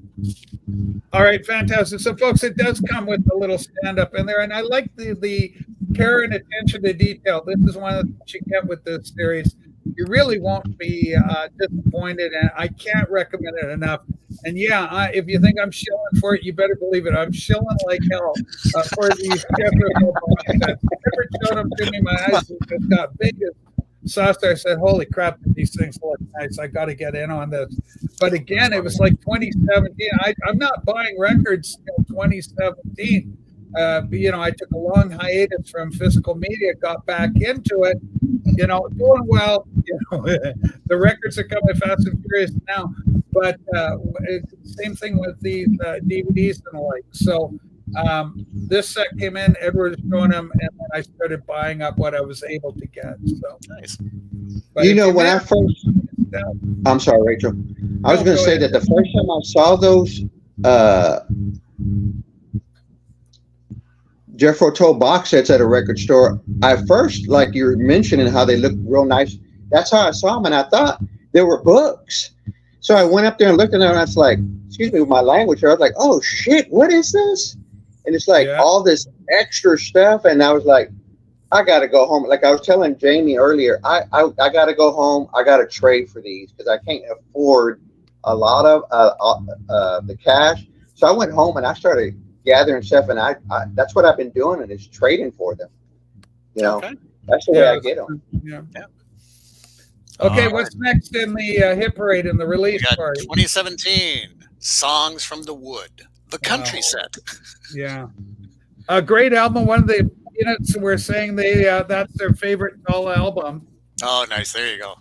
All right, fantastic. So, folks, it does come with a little stand-up in there, and I like the care and attention to detail. This is one of the things you get with this series. You really won't be disappointed, and I can't recommend it enough. And if you think I'm shilling for it, you better believe it. I'm shilling like hell for these Jethro box sets. I never showed them to me. My eyes just got big as saucer. I said, holy crap, these things look nice. I got to get in on this. But again, it was like 2017. I'm not buying records till 2017. I took a long hiatus from physical media, got back into it, doing well. The records are coming fast and furious now. But same thing with these DVDs and the like. So this set came in, Edward was showing them, and then I started buying up what I was able to get. So nice. But when I first, I'm sorry, Rachel. I was going to say that the first time I saw those Jethro Tull box sets at a record store, I first, like you were mentioning how they look real nice. That's how I saw them, and I thought they were books. So I went up there and looked at them, and I was like, excuse me with my language, I was like, oh shit, what is this? And it's like all this extra stuff, and I was like, I got to go home. Like I was telling Jamie earlier, I got to go home. I got to trade for these because I can't afford a lot of the cash. So I went home and I started gathering stuff, and I that's what I've been doing, and it's trading for them. That's the way I get them. Yeah. Okay, what's next in the hit parade in the release party? 2017 Songs from the Wood, the country set. Yeah, a great album. One of the units were saying that's their favorite Tull album. Oh, nice. There you go.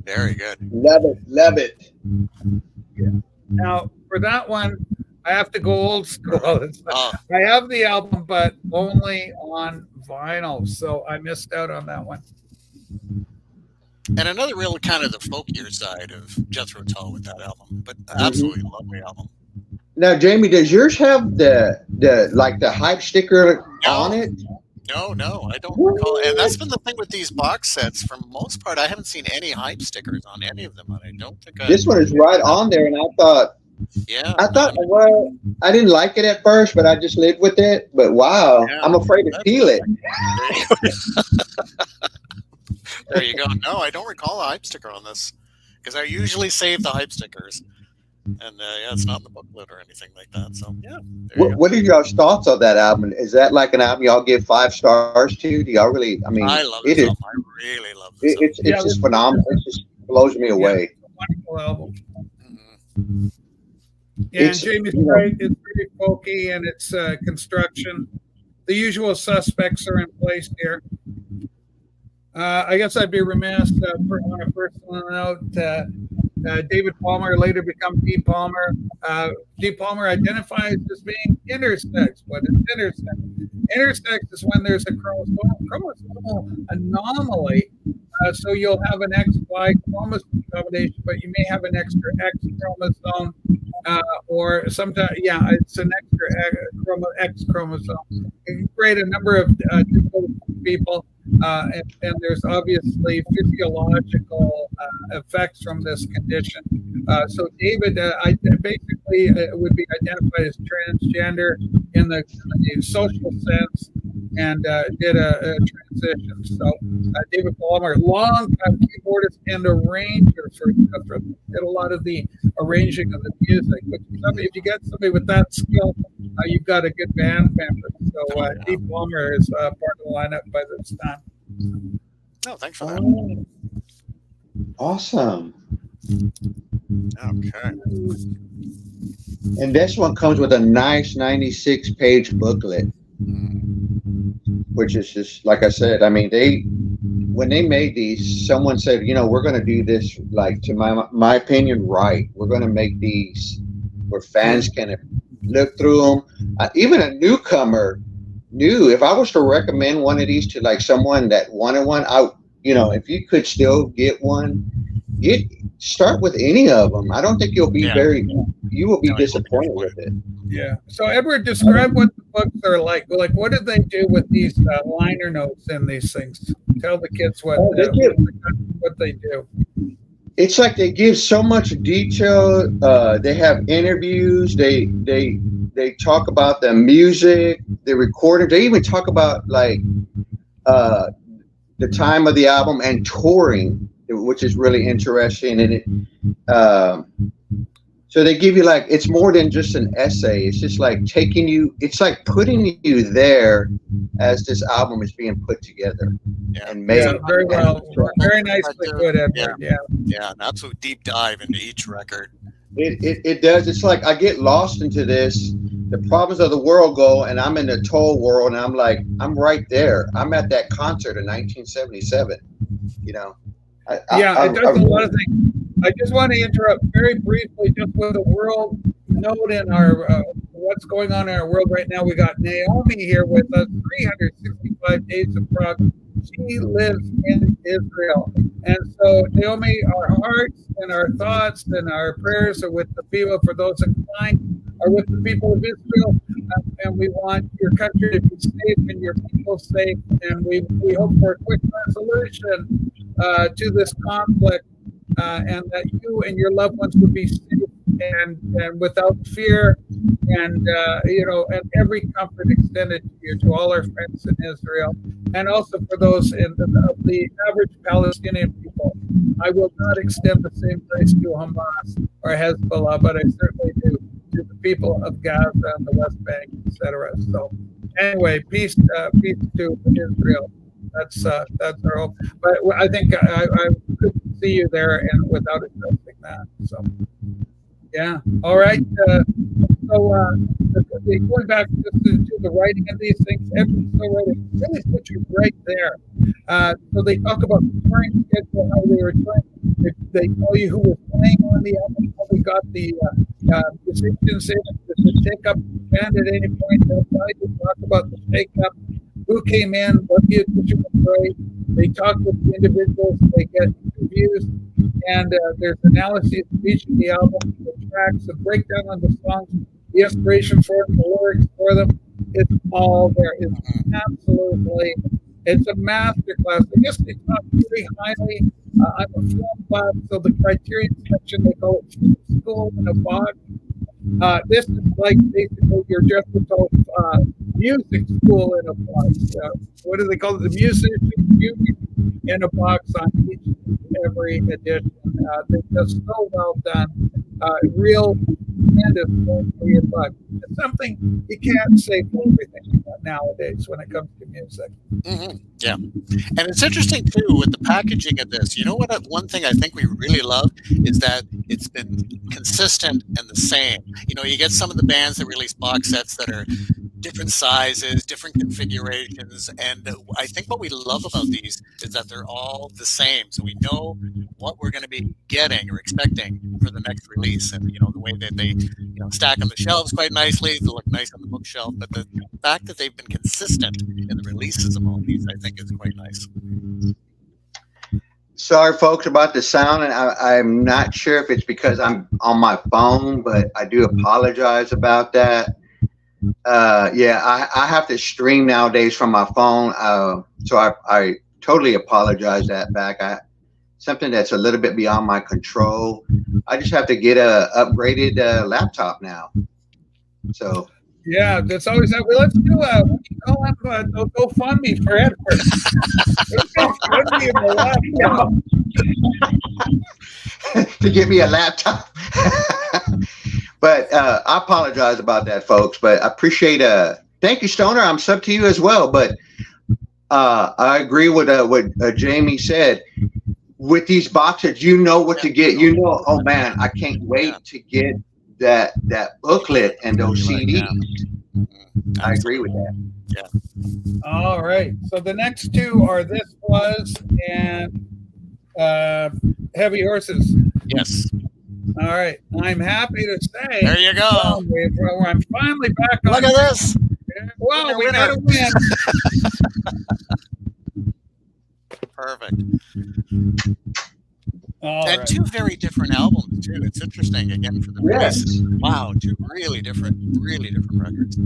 Very good. Love it. Yeah. Now for that one, I have to go old school. I have the album, but only on vinyl, so I missed out on that one. And another real kind of the folkier side of Jethro Tull with that album, but absolutely lovely album. Now, Jamie, does yours have the hype sticker on it? No, I don't recall. And that's been the thing with these box sets. For the most part, I haven't seen any hype stickers on any of them. I don't think this one is right on there, and I thought, well, I didn't like it at first, but I just lived with it. But wow, I'm afraid to peel it. There you go. No, I don't recall a hype sticker on this because I usually save the hype stickers. And it's not in the booklet or anything like that. So what are y'all's thoughts on that album? Is that like an album y'all give 5 stars to? Do y'all really? I mean, I love this album. I really love this. It's just phenomenal. It just blows me away. It's a wonderful album. Mm-hmm. Yeah, and Jamie's right. It's pretty folky, and it's the construction. The usual suspects are in place here. I guess I'd be remiss on a personal note. David Palmer later become D. Palmer. D. Palmer identifies as being intersex. What is intersex? Intersex is when there's a chromosomal anomaly. So you'll have an XY chromosome combination, but you may have an extra X chromosome, or sometimes, yeah, it's an extra X chromosome. It can create a number of difficult people. And there's obviously physiological effects from this condition. So David basically would be identified as transgender in the social sense, and did a transition. So David Palmer, longtime keyboardist and arranger for Jethro, did a lot of the arranging of the music. But if you get somebody with that skill, you've got a good band member. So Deep Palmer is part of the lineup by this time. No, thanks for that. Awesome. Okay. And this one comes with a nice 96-page booklet, which is just, like I said, I mean, when they made these, someone said, we're going to do this, like, to my opinion, right. We're going to make these where fans can look through them. Even a newcomer knew, if I was to recommend one of these to like someone that wanted one, if you could still get one, start with any of them. I don't think you'll be you will be disappointed with it. Yeah. So Edward, describe what the books are like. Like, what do they do with these liner notes in these things? Tell the kids what they do. It's like they give so much detail. They have interviews. They talk about the music, the recording. They even talk about like the time of the album and touring, which is really interesting. And it, so they give you like, it's more than just an essay. It's just like taking you. It's like putting you there as this album is being put together and made. Yeah, very well, very nicely put, Edward. Yeah, an absolute deep dive into each record. It does. It's like I get lost into this. The problems of the world go, and I'm in the Tull world, and I'm like, I'm right there. I'm at that concert in 1977. It does a lot of things. I just want to interrupt very briefly, just with a world note in our what's going on in our world right now. We got Naomi here with us, 365 days of progress. She lives in Israel. And so, Naomi, our hearts and our thoughts and our prayers are with the people, for those inclined, are with the people of Israel. And we want your country to be safe and your people safe. And we hope for a quick resolution to this conflict, and that you and your loved ones would be safe and without fear, and and every comfort extended to you, to all our friends in Israel, and also for those of the average Palestinian people. I will not extend the same grace to Hamas or Hezbollah, but I certainly do to the people of Gaza and the West Bank, etc. So, anyway, peace to Israel. That's our hope. But I think I could see you there, and without addressing that. So, yeah. All right. Going back to the writing of these things, everyone's so writing really puts you right there. So they talk about the touring schedule, how they were touring. They tell you who was playing on the album, how we got the musicians in to take up the band at any point. They'll tell you, talk about the shake-up, who came in, what musician was great. They talk with the individuals, they get interviews, and there's analyses of each of the album, the tracks, the breakdown on the songs, the inspiration for them, the lyrics for them. It's all there. It's a master class. I guess they talk very highly. I'm a film class, so the criterion section, they call it school in a box. This is like basically your Jethro music school in a box. What do they call it? The musician union in a box on each and every edition. They're just so well done. Real tremendous bang for your buck. It's something you can't say for everything nowadays when it comes to music. Mm-hmm. Yeah. And it's interesting, too, with the packaging of this. You know what? One thing I think we really love is that it's been consistent and the same. You get some of the bands that release box sets that are different sizes, different configurations, and I think what we love about these is that they're all the same. So we know what we're going to be getting or expecting for the next release, and the way that they stack on the shelves quite nicely, they look nice on the bookshelf. But the fact that they've been consistent in the releases of all these, I think, is quite nice. Sorry, folks, about the sound, and I'm not sure if it's because I'm on my phone, but I do apologize about that. I have to stream nowadays from my phone, so I totally apologize that back. Something that's a little bit beyond my control. I just have to get a upgraded laptop now. So yeah, that's always that. Well, let's do what do you call it? GoFundMe for Edward. GoFundMe him a laptop. to get me a laptop. But I apologize about that, folks. But I appreciate thank you, Stoner. I'm sub to you as well. But I agree with what Jamie said. With these boxes, you know what to get. You know, oh man, I can't wait to get that booklet and those CDs. I agree with that. Yeah. All right. So the next two are This Was and Heavy Horses. Yes. All right. I'm happy to say. There you go. I'm finally back on. Look at this. Wow, we got a win. Perfect. All and right. two very different albums too. It's interesting again for the releases. Wow, two really different records.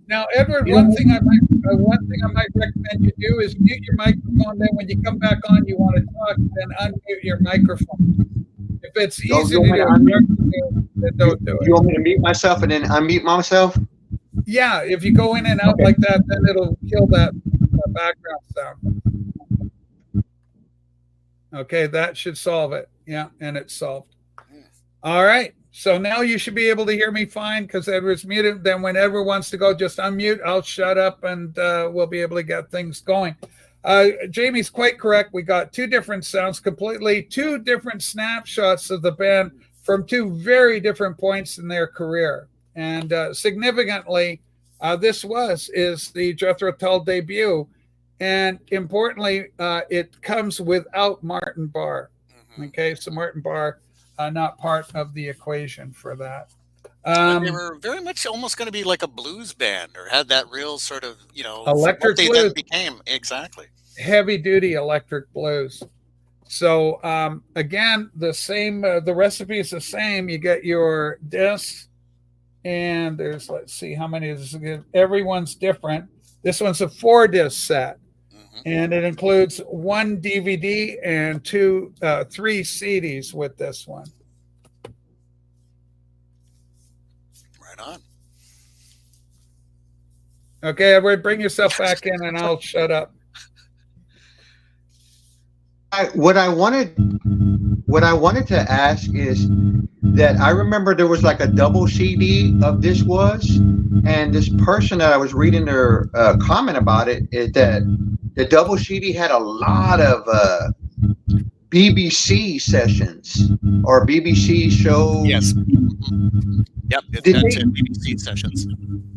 Now, Edward, one thing I might recommend you do is mute your microphone. Then, when you come back on, you want to talk, then unmute your microphone. If it's easy to do, then don't do it. You want me to mute myself and then unmute myself? Yeah, if you go in and out like that, then it'll kill that background sound. Okay, that should solve it. Yeah, and it's solved. All right. So now you should be able to hear me fine because Edward's muted. Then when Edward wants to go, just unmute. I'll shut up and we'll be able to get things going. Jamie's quite correct. We got two different sounds, completely two different snapshots of the band from two very different points in their career. And significantly, This is the Jethro Tull debut. And importantly, it comes without Martin Barre. Okay, so Martin Barre, not part of the equation for that. They were very much almost going to be like a blues band, or had that real sort of, electric they blues. then became. Exactly. Heavy duty electric blues. So again, the same, the recipe is the same. You get your discs, and there's, let's see how many is this. Everyone's different. This one's a 4-disc set. And it includes 1 DVD and 3 CDs with this one. Right on. Okay, Edward, bring yourself back in and I'll shut up. What I wanted to ask is that I remember there was like a double CD of This Was, and this person that I was reading their comment about it is that the double CD had a lot of BBC sessions or BBC shows. Yes. Yep, it's BBC sessions.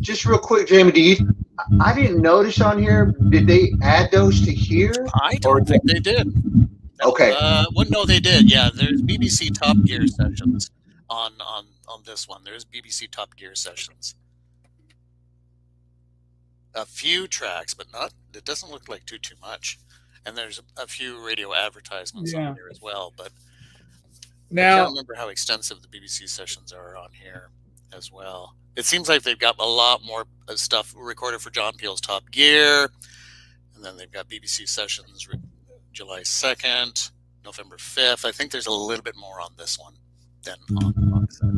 Just real quick, Jamie, I didn't notice on here, did they add those to here? I don't think they did. Okay. No, they did. Yeah, there's BBC Top Gear sessions on this one. There's BBC Top Gear sessions. A few tracks, but not. It doesn't look like too much. And there's a few radio advertisements on here as well. But now, I can't remember how extensive the BBC sessions are on here as well. It seems like they've got a lot more stuff recorded for John Peel's Top Gear, and then they've got BBC sessions July 2nd, November 5th. I think there's a little bit more on this one than on the box set.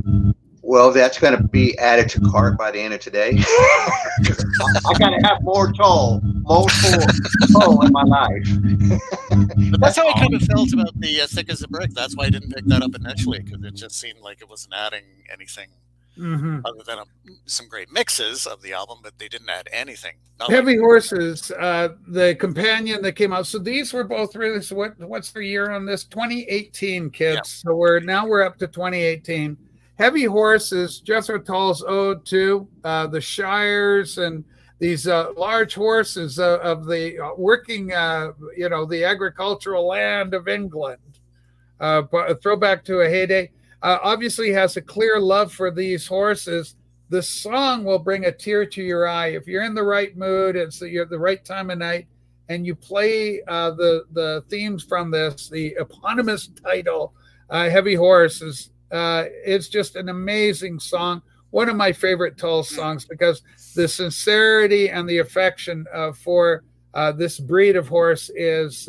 Well, that's going to be added to cart by the end of today. I got to have more Tull in my life. But that's how I kind of felt about the Thick as a Brick. That's why I didn't pick that up initially, because it just seemed like it wasn't adding anything other than some great mixes of the album, but they didn't add anything. Heavy Horses, the companion that came out. So these were both really. So what's the year on this? 2018, kids. Yeah. So we're up to 2018. Heavy Horses, Jethro Tull's ode to the shires and these large horses of the working, the agricultural land of England. A throwback to a heyday. Obviously has a clear love for these horses. The song will bring a tear to your eye. If you're in the right mood, you're the right time of night, and you play the themes from this, the eponymous title, Heavy Horses, it's just an amazing song. One of my favorite Tull songs because the sincerity and the affection for this breed of horse is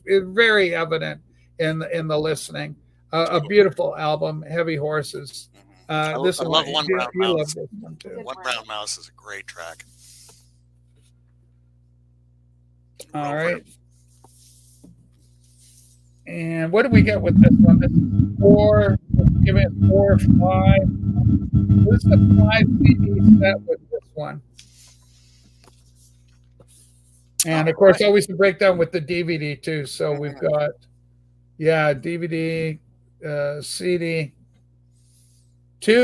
very evident in the listening. A beautiful album, Heavy Horses. I This love One Brown Mouse. this one too. One Brown Mouse is a great track. All right. And what do we get with this one? This is 4. Let's give it 4 or 5. This is a 5 CD set with this one. And of course, always the breakdown with the DVD too. So we've got, DVD, CD, 3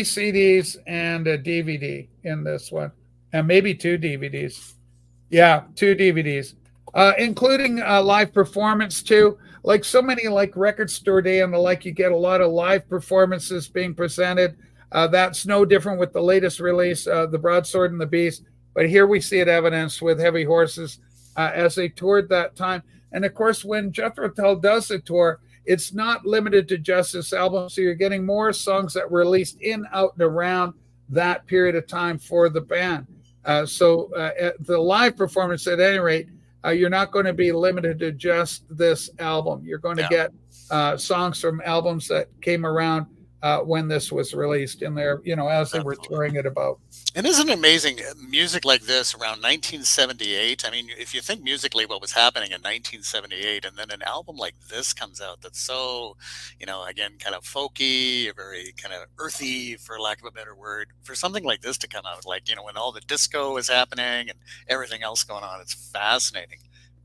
CDs and a DVD in this one, and maybe 2 DVDs. Yeah, 2 DVDs, including a live performance too. Like so many, like Record Store Day and the like, you get a lot of live performances being presented. That's no different with the latest release, The Broadsword and the Beast. But here we see it evidenced with Heavy Horses as they toured that time. And of course, when Jethro Tull does the tour, it's not limited to just this album. So you're getting more songs that were released in, out, and around that period of time for the band. So the live performance, at any rate, you're not going to be limited to just this album. You're going to get songs from albums that came around when this was released in there, as they were touring it about. And isn't it amazing, music like this around 1978? I mean, if you think musically what was happening in 1978, and then an album like this comes out that's so, again, kind of folky, very kind of earthy, for lack of a better word, for something like this to come out, like, when all the disco is happening and everything else going on, it's fascinating,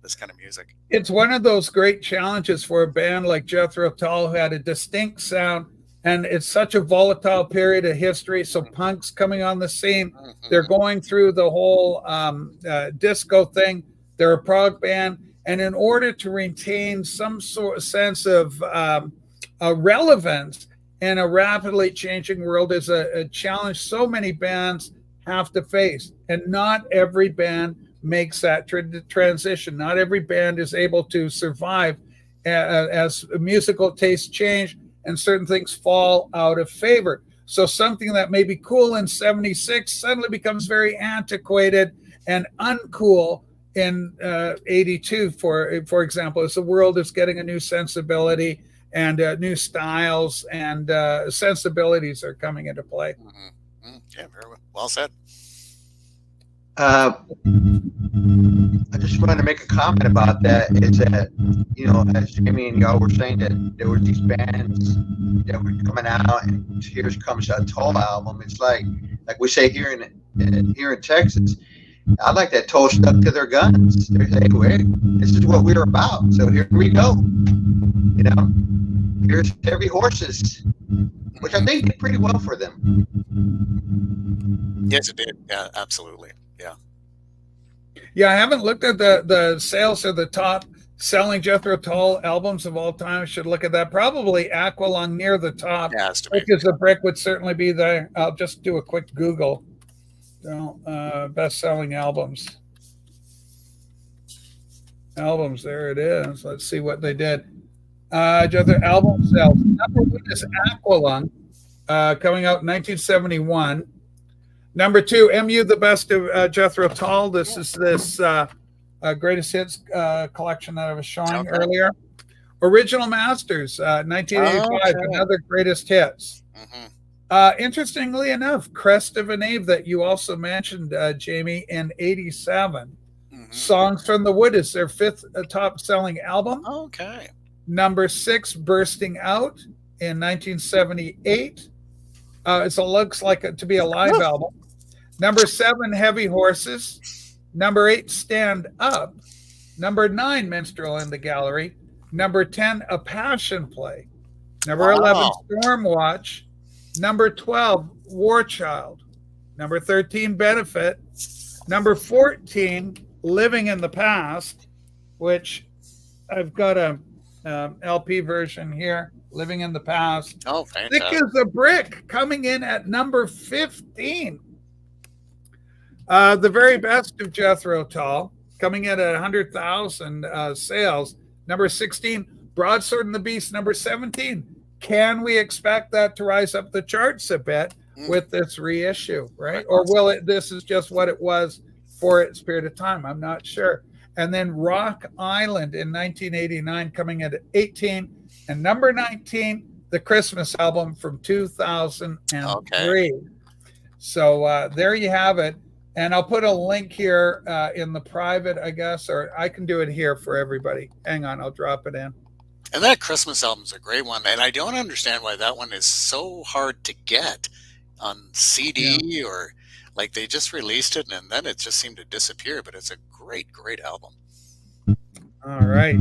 this kind of music. It's one of those great challenges for a band like Jethro Tull, who had a distinct sound. And it's such a volatile period of history. So punk's coming on the scene. They're going through the whole disco thing. They're a prog band. And in order to retain some sort of sense of relevance in a rapidly changing world is a challenge so many bands have to face. And not every band makes that transition. Not every band is able to survive as musical tastes change and certain things fall out of favor. So something that may be cool in 76 suddenly becomes very antiquated and uncool in 82, for example, as the world is getting a new sensibility and new styles and sensibilities are coming into play. Yeah, very well said. I just wanted to make a comment about that. Is that, as Jimmy and y'all were saying, that there were these bands that were coming out, and here comes a Tull album. It's like we say here in Texas. I like that Tull stuck to their guns. They say, "Wait, this is what we're about. So here we go." Here's Heavy Horses, which I think did pretty well for them. Yes, it did. Yeah, absolutely. Yeah, I haven't looked at the sales of the top selling Jethro Tull albums of all time. I should look at that. Probably Aqualung near the top. Yeah, Thick as a Brick would certainly be there. I'll just do a quick Google. Best-selling albums. There it is. Let's see what they did. Jethro album sales. Number 1 is Aqualung, coming out in 1971. Number 2, MU, the best of Jethro Tull. This is greatest hits collection that I was showing earlier. Original Masters, 1985, another greatest hits. Interestingly enough, Crest of an Ave that you also mentioned, Jamie, in 87. Songs from the Wood is their 5th top-selling album. Okay. Number 6, Bursting Out in 1978. It looks like it to be a live album. Number 7, Heavy Horses. Number 8, Stand Up. Number 9, Minstrel in the Gallery. Number 10, A Passion Play. Number 11, Wow. Storm Watch. Number 12, War Child. Number 13, Benefit. Number 14, Living in the Past, which I've got a LP version here, Living in the Past. Oh, Thick fantastic. as a Brick coming in at number 15. The Very Best of Jethro Tull coming in at 100,000 sales. Number 16, Broadsword and the Beast. Number 17. Can we expect that to rise up the charts a bit with this reissue, right? Or will it? This is just what it was for its period of time. I'm not sure. And then Rock Island in 1989 coming in at 18. And number 19, the Christmas album from 2003. Okay. So there you have it. And I'll put a link here in the private, I guess, or I can do it here for everybody. Hang on, I'll drop it in. And that Christmas album's a great one, and I don't understand why that one is so hard to get on CD or like they just released it and then it just seemed to disappear. But it's a great, great album. All right.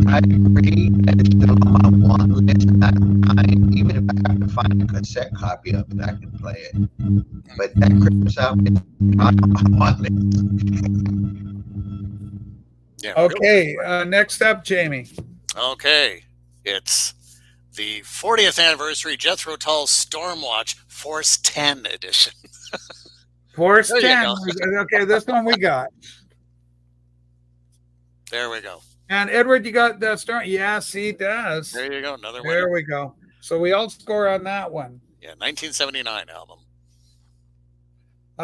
I agree. That is still on my one list. I don't mind, even if I have to find a cassette copy of it, I can play it. But that Christmas album is not on my list. Yeah. Okay. Next up, Jamie. Okay. It's the 40th anniversary Jethro Tull Stormwatch Force 10 edition. Force There you 10. Okay, this one we got. There we go. And Edward, you got that start? Yes, he does. There you go. Another one. There we go. So we all score on that one. Yeah, 1979 album.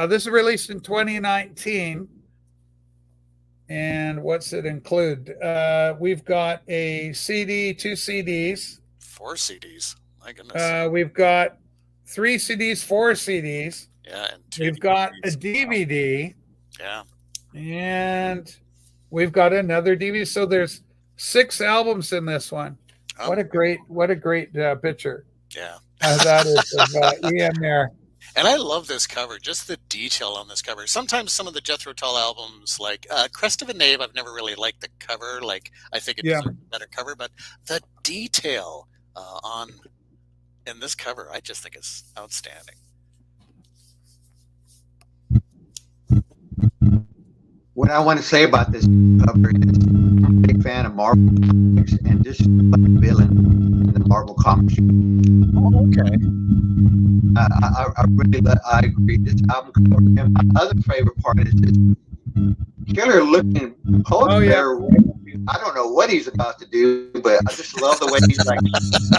This is released in 2019. And what's it include? We've got a CD, 2 CDs. 4 CDs. My goodness. We've got 3 CDs, 4 CDs. Yeah, and 2 We've got a DVDs. DVD. Yeah. And we've got another DVD. So there's 6 albums in this one. Oh, What a great picture yeah. that is of Ian there. And I love this cover, just the detail on this cover. Sometimes some of the Jethro Tull albums, like Crest of a Knave, I've never really liked the cover. Like, I think it deserves a better cover. But the detail in this cover, I just think is outstanding. What I want to say about this cover is I'm a big fan of Marvel comics and this is like a villain in the Marvel comics. Oh, okay. I agree. This album cover. And my other favorite part is this killer looking polar bear. I don't know what he's about to do, but I just love the way he's like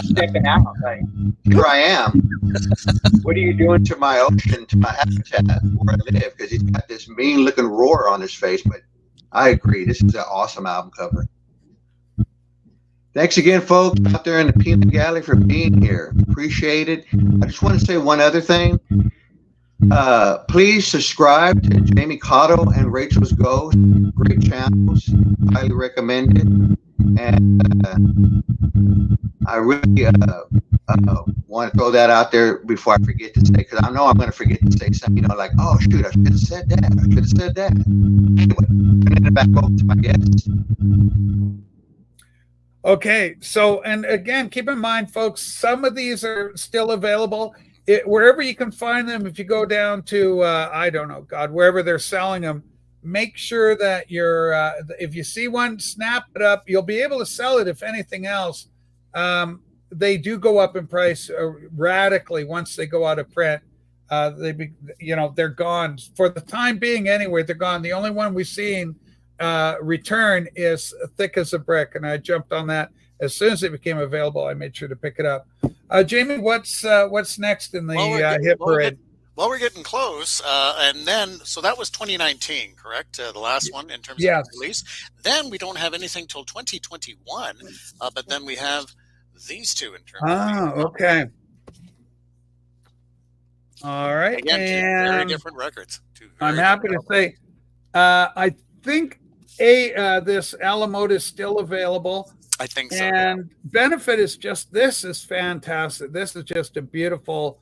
stepping out. Like, here I am. What are you doing to my ocean, to my habitat where I live? Because he's got this mean looking roar on his face. But I agree. This is an awesome album cover. Thanks again, folks, out there in the peanut gallery for being here. Appreciate it. I just want to say one other thing. Please subscribe to Jamie Cottle and Rachel's Ghost. Great channels. Highly recommended. And I really want to throw that out there before I forget to say, because I know I'm going to forget to say something, like, oh, shoot, I should have said that. I should have said that. Anyway, turning it back over to my guests. Okay, so, and again, keep in mind, folks, some of these are still available. Wherever you can find them, if you go down to, I don't know, God, wherever they're selling them, make sure that you're, if you see one, snap it up. You'll be able to sell it, if anything else. They do go up in price radically once they go out of print. They're gone. For the time being, anyway, they're gone. The only one we've seen return is Thick as a Brick, and I jumped on that as soon as it became available. I made sure to pick it up. Jamie, what's next in the hit parade? We're getting close, and then so that was 2019, correct? The last one in terms of release. Then we don't have anything till 2021, but then we have these two in terms. Okay. All right. Again, two very different records. I'm happy to say, I think this Alamode is still available. I think so. And Benefit is this is fantastic. This is just a beautiful.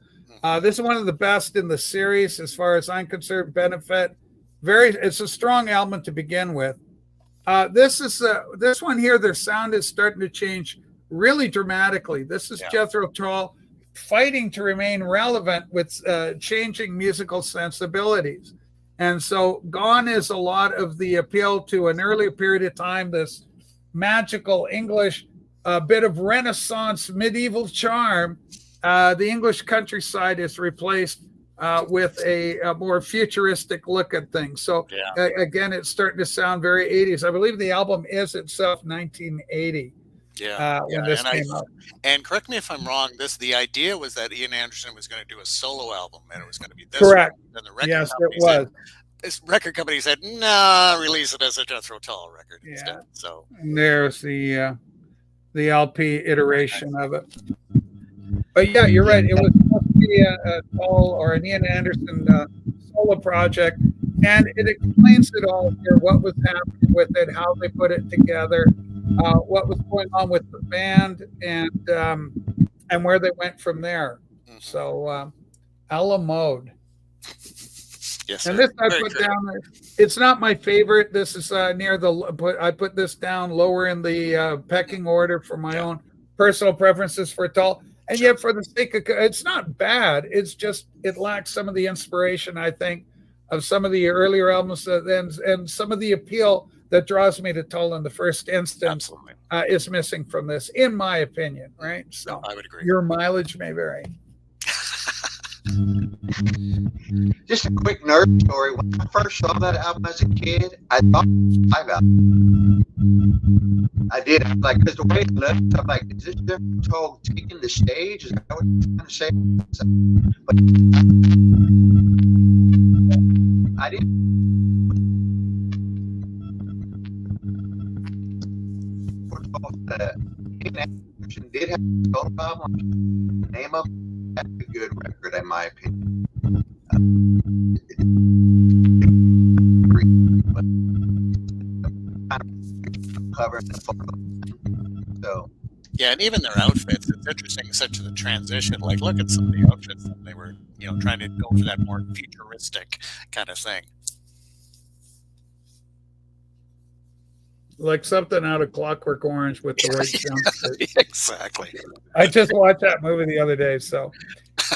This is one of the best in the series as far as I'm concerned. Benefit, it's a strong album to begin with. This one here, their sound is starting to change really dramatically. This is Jethro Tull fighting to remain relevant with changing musical sensibilities. And so gone is a lot of the appeal to an earlier period of time, this magical English, bit of Renaissance medieval charm. The English countryside is replaced with a more futuristic look at things. So again, it's starting to sound very 80s. I believe the album is itself 1980. When this came out. And correct me if I'm wrong, the idea was that Ian Anderson was going to do a solo album, and it was going to be this. Correct. And the record yes, it was. This record company said, "Nah, release it as a Jethro Tull record instead." So and there's the LP iteration of it. But yeah, you're right. It was supposed to be a Tull or an Ian Anderson solo project, and it explains it all here: what was happening with it, how they put it together. What was going on with the band, and where they went from there. Mm-hmm. So, a la mode. Yes, and this I put down. It's not my favorite. This is near the. I put this down lower in the pecking order for my own personal preferences for Tull. And yet, for the sake of, it's not bad. It's just it lacks some of the inspiration, I think, of some of the earlier albums, and some of the appeal that draws me to Tull in the first instance is missing from this, in my opinion, right? So I would agree. Your mileage may vary. Just a quick nerd story. When I first saw that album as a kid, I thought I did. Like, because the way it looked, I'm like, is this Jethro Tull taking the stage? Is that what you're trying to say? But I didn't. Anderson did have a solo album. The name of it, that's a good record, in my opinion. Cover and photo. So yeah, and even their outfits, it's interesting, such the transition. Like, look at some of the outfits that they were, trying to go for that more futuristic kind of thing. Like something out of Clockwork Orange with the white jumpsuit. Exactly. I just watched that movie the other day. So,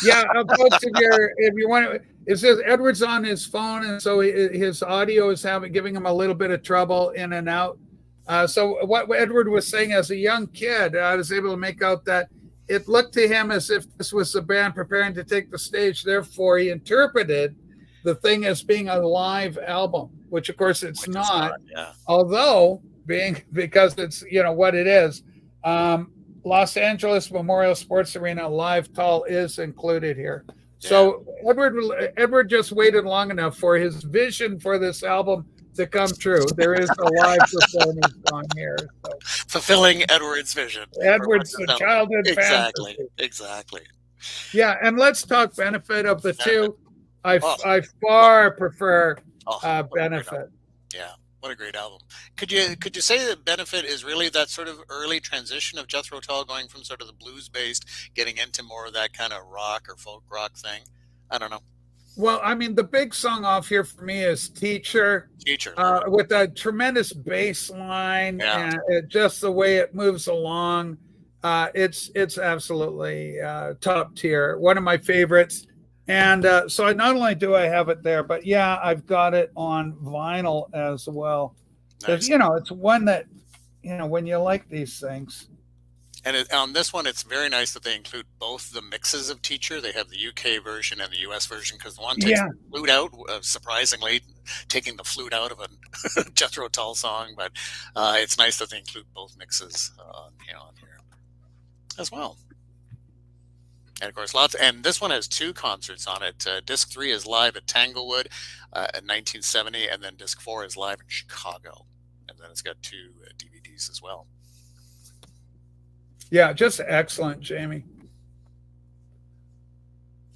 yeah, folks, if you want to, it says Edward's on his phone, and so his audio is giving him a little bit of trouble in and out. So what Edward was saying, as a young kid, I was able to make out that it looked to him as if this was the band preparing to take the stage. Therefore, he interpreted the thing as being a live album, which of course it's not. Although because it's what it is. Los Angeles Memorial Sports Arena live Tull is included here. So Edward just waited long enough for his vision for this album to come true. There is a live performance on here. So. Fulfilling Edward's vision. Edward's childhood fantasy. Exactly. Yeah, and let's talk Benefit of the two. I far prefer Benefit. Yeah, what a great album. Could you say that Benefit is really that sort of early transition of Jethro Tull, going from sort of the blues-based, getting into more of that kind of rock or folk rock thing? I don't know. Well, I mean, the big song off here for me is Teacher. With a tremendous bass line and just the way it moves along. It's absolutely top tier. One of my favorites. And so not only do I have it there, but I've got it on vinyl as well. Nice. It's one that, when you like these things. And on this one, it's very nice that they include both the mixes of Teacher. They have the UK version and the US version, because the one takes the flute out, surprisingly, taking the flute out of a Jethro Tull song. But it's nice that they include both mixes on here as well. And of course, and this one has 2 concerts on it. Disc 3 is live at Tanglewood in 1970, and then Disc 4 is live in Chicago. And then it's got 2 DVDs as well. Yeah, just excellent, Jamie.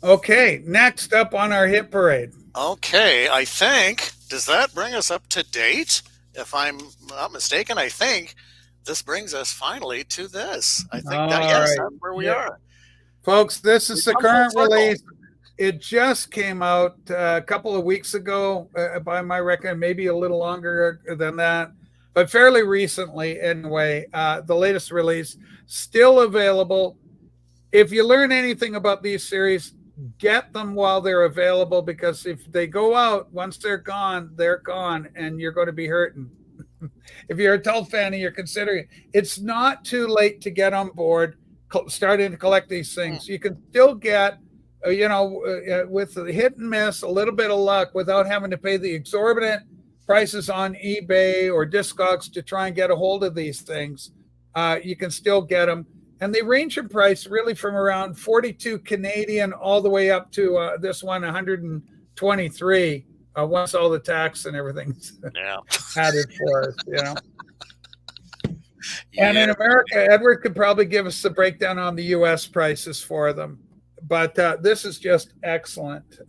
Okay, next up on our hit parade. Okay, I think, does that bring us up to date? If I'm not mistaken, I think this brings us finally to this. I think that's where we are. Folks, this is the current release. It just came out a couple of weeks ago, by my reckon, maybe a little longer than that, but fairly recently anyway. The latest release. still available. If you learn anything about these series, get them while they're available, because if they go out, once they're gone, and you're going to be hurting. If you're a Tull fan and you're considering, it's not too late to get on board, starting to collect these things. You can still get, with the hit and miss, a little bit of luck, without having to pay the exorbitant prices on eBay or Discogs to try and get a hold of these things. You can still get them. And they range in price really from around 42 Canadian all the way up to this one, 123, once all the tax and everything's added for us, And in America, Edward could probably give us the breakdown on the U.S. prices for them. But this is just excellent.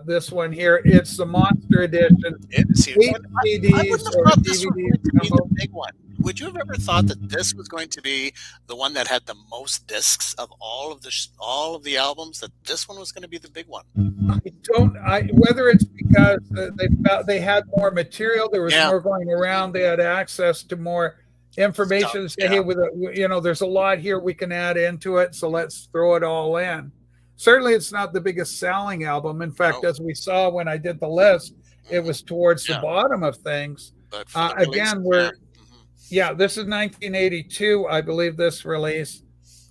This one here, it's the Monster Edition. It's huge. DVDs or DVDs. The big one. Would you have ever thought that this was going to be the one that had the most discs of all of the albums? That this one was going to be the big one? Whether it's because they had more material, there was more going around, they had access to more information to say, hey, there's a lot here we can add into it, so let's throw it all in. Certainly, it's not the biggest selling album. In fact, as we saw when I did the list, it was towards the bottom of things. But again, this is 1982, I believe, this release.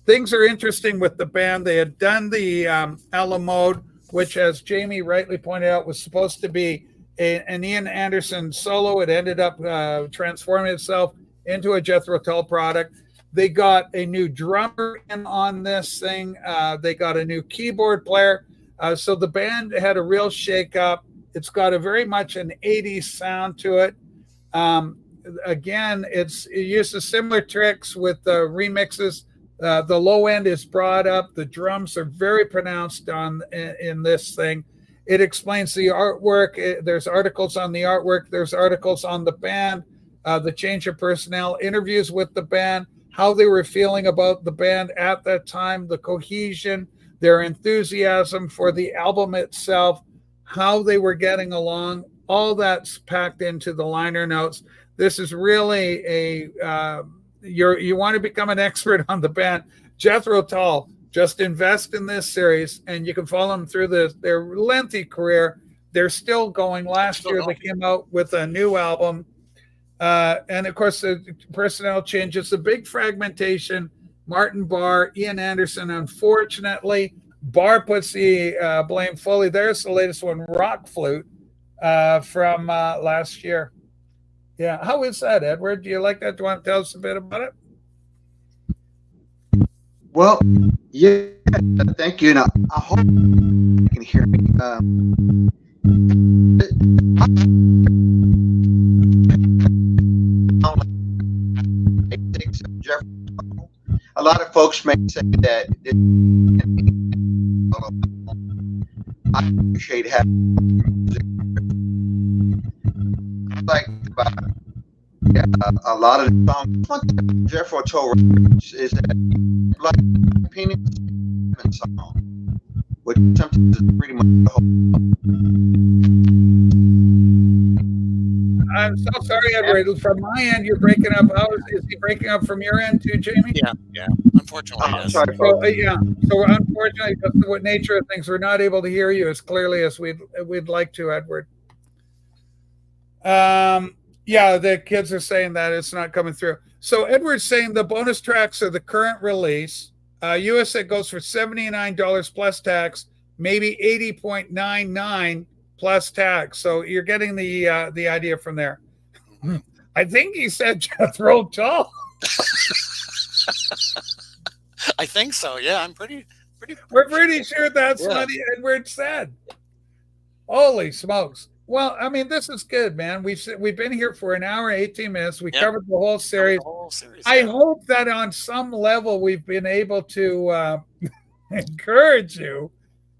Things are interesting with the band. They had done the a la mode, which, as Jamie rightly pointed out, was supposed to be an Ian Anderson solo. It ended up transforming itself into a Jethro Tull product. They got a new drummer in on this thing. They got a new keyboard player. So the band had a real shake-up. It's got a very much an 80s sound to it. Again, it uses similar tricks with the remixes. The low end is brought up. The drums are very pronounced in this thing. It explains the artwork. There's articles on the artwork. There's articles on the band, the change of personnel, interviews with the band, how they were feeling about the band at that time, the cohesion, their enthusiasm for the album itself, how they were getting along. All that's packed into the liner notes. This is really you want to become an expert on the band. Jethro Tull, just invest in this series, and you can follow them through their lengthy career. They're still going. Last year, they came out with a new album. And of course, the personnel changes, the big fragmentation. Martin Barr, Ian Anderson, unfortunately, Barr puts the blame fully. There's the latest one, Rock Flute, from last year. Yeah, how is that, Edward? Do you like that? Do you want to tell us a bit about it? Well, yeah, thank you. Now, I hope you can hear me. A lot of folks may say that I appreciate having like a lot of the songs. One thing about Jethro Tull is that like Penis song, which sometimes is pretty much the whole. I'm so sorry, Edward. From my end, you're breaking up. Is he breaking up from your end too, Jamie? Yeah. Unfortunately, yes. Sorry, so unfortunately, because of the nature of things, we're not able to hear you as clearly as we'd like to, Edward. The kids are saying that it's not coming through. So Edward's saying the bonus tracks are the current release. USA goes for $79 plus tax, maybe $80.99 plus tax. So you're getting the idea from there. I think he said Jethro Tull. I think so. Yeah, I'm pretty. We're pretty sure that's what Edward said. Holy smokes! Well, I mean, this is good, man. We've been here for an hour and 18 minutes. We covered the whole series. I hope that on some level we've been able to encourage you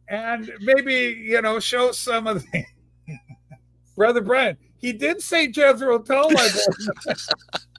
and maybe, show some of the Brother Brian. He did say Jethro Tull.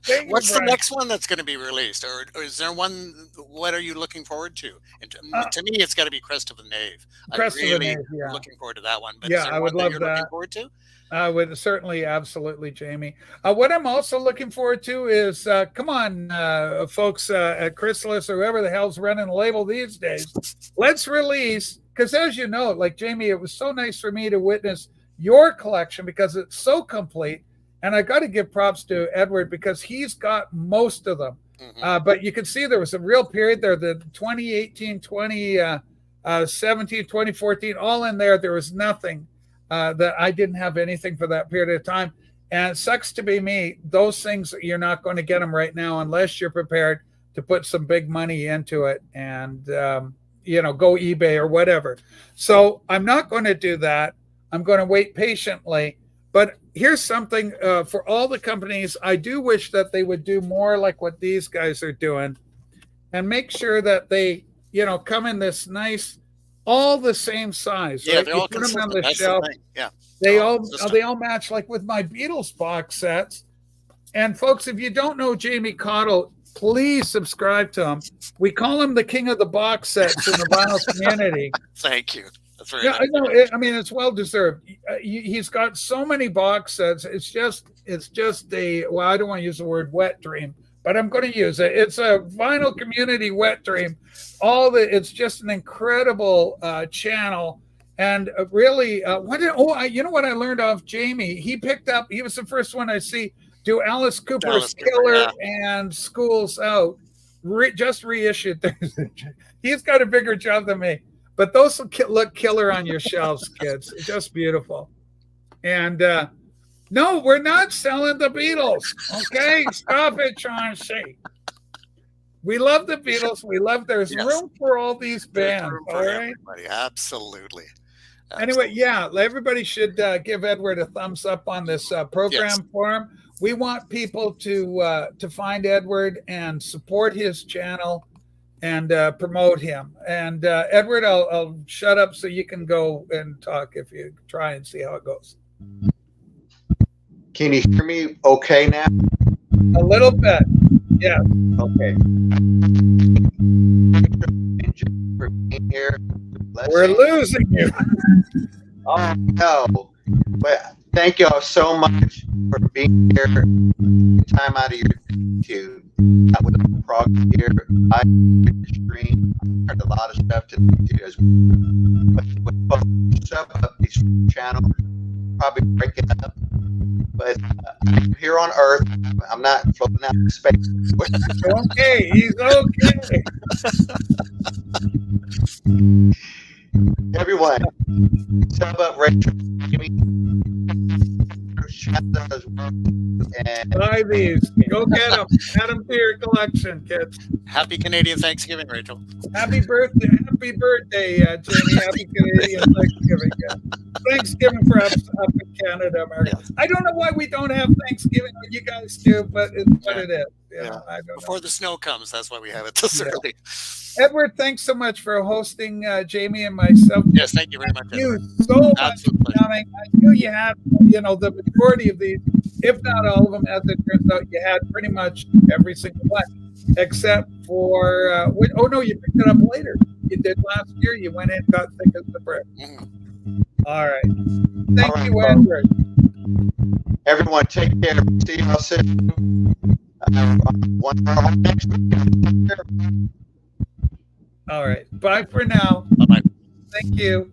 Thank you, What's the Brian. next one that's going to be released, or is there one? What are you looking forward to? And to me, it's got to be Crest of the Knave. Crest of the Knave, I'm yeah. looking forward to that one. But Yeah, is there I would one that love you're that. looking forward to? I would certainly, absolutely, Jamie. What I'm also looking forward to is, come on, folks at Chrysalis or whoever the hell's running the label these days, let's release, because as you know, like Jamie, it was so nice for me to witness your collection because it's so complete. And I got to give props to Edward because he's got most of them. But you can see there was a real period there, the 2018, 2017, 2014, all in there. There was nothing that I didn't have anything for that period of time. And it sucks to be me. Those things, you're not going to get them right now unless you're prepared to put some big money into it and, go eBay or whatever. So I'm not going to do that. I'm going to wait patiently. But here's something for all the companies. I do wish that they would do more like what these guys are doing and make sure that they, come in this nice, all the same size. Yeah, right? they're You all put them on consistent. the That's shelf. the thing. Yeah. They all match, like with my Beatles box sets. And folks, if you don't know Jamie Cottle, please subscribe to him. We call him the king of the box sets in the vinyl community. Thank you. That's very Yeah, nice. I know. I mean, it's well deserved. He's got so many box sets. It's just a, well, I don't want to use the word wet dream, but I'm going to use it. It's a vinyl community wet dream. It's just an incredible channel. And really, you know what I learned off Jamie? He was the first one I see do Alice Cooper's Killer and School's Out. Just reissued. He's got a bigger job than me. But those will look killer on your shelves, kids. Just beautiful. And no, we're not selling the Beatles. Okay, stop it, Chauncey. We love the Beatles. There's room for all these bands. All right. Everybody. Absolutely. Anyway, everybody should give Edward a thumbs up on this program for him. We want people to find Edward and support his channel and promote him. And Edward, I'll shut up so you can go and talk if you try and see how it goes. Can you hear me okay now? A little bit. Yeah. Okay. Here. We're losing you. Oh, no. But thank you all so much for being here. Time out of your to that with the progress here. I stream. I heard a lot of stuff to do as well. But sub up these channels, probably break it up. But I'm here on Earth. I'm not floating out in space. Okay, he's okay. Everyone, sub up Rachel. And buy these. Go get them. Add them to your collection, kids. Happy Canadian Thanksgiving, Rachel. Happy birthday, Jamie. Happy Canadian Thanksgiving. Yeah. Thanksgiving for us up in Canada, America. Yeah. I don't know why we don't have Thanksgiving when you guys do, but it's what it is. I don't Know. Before the snow comes, that's why we have it this early. Edward, thanks so much for hosting Jamie and myself. Yes, thank you very much. Thank you so much for coming. I knew you had, the majority of these, if not all of them, as it turns out, you had pretty much every single one, except for, you picked it up later. You did last year. You went in, got thick as the brick. All right. Thank you, Edward. Everyone, take care. See you all soon. All right. Bye for now. Bye-bye. Thank you.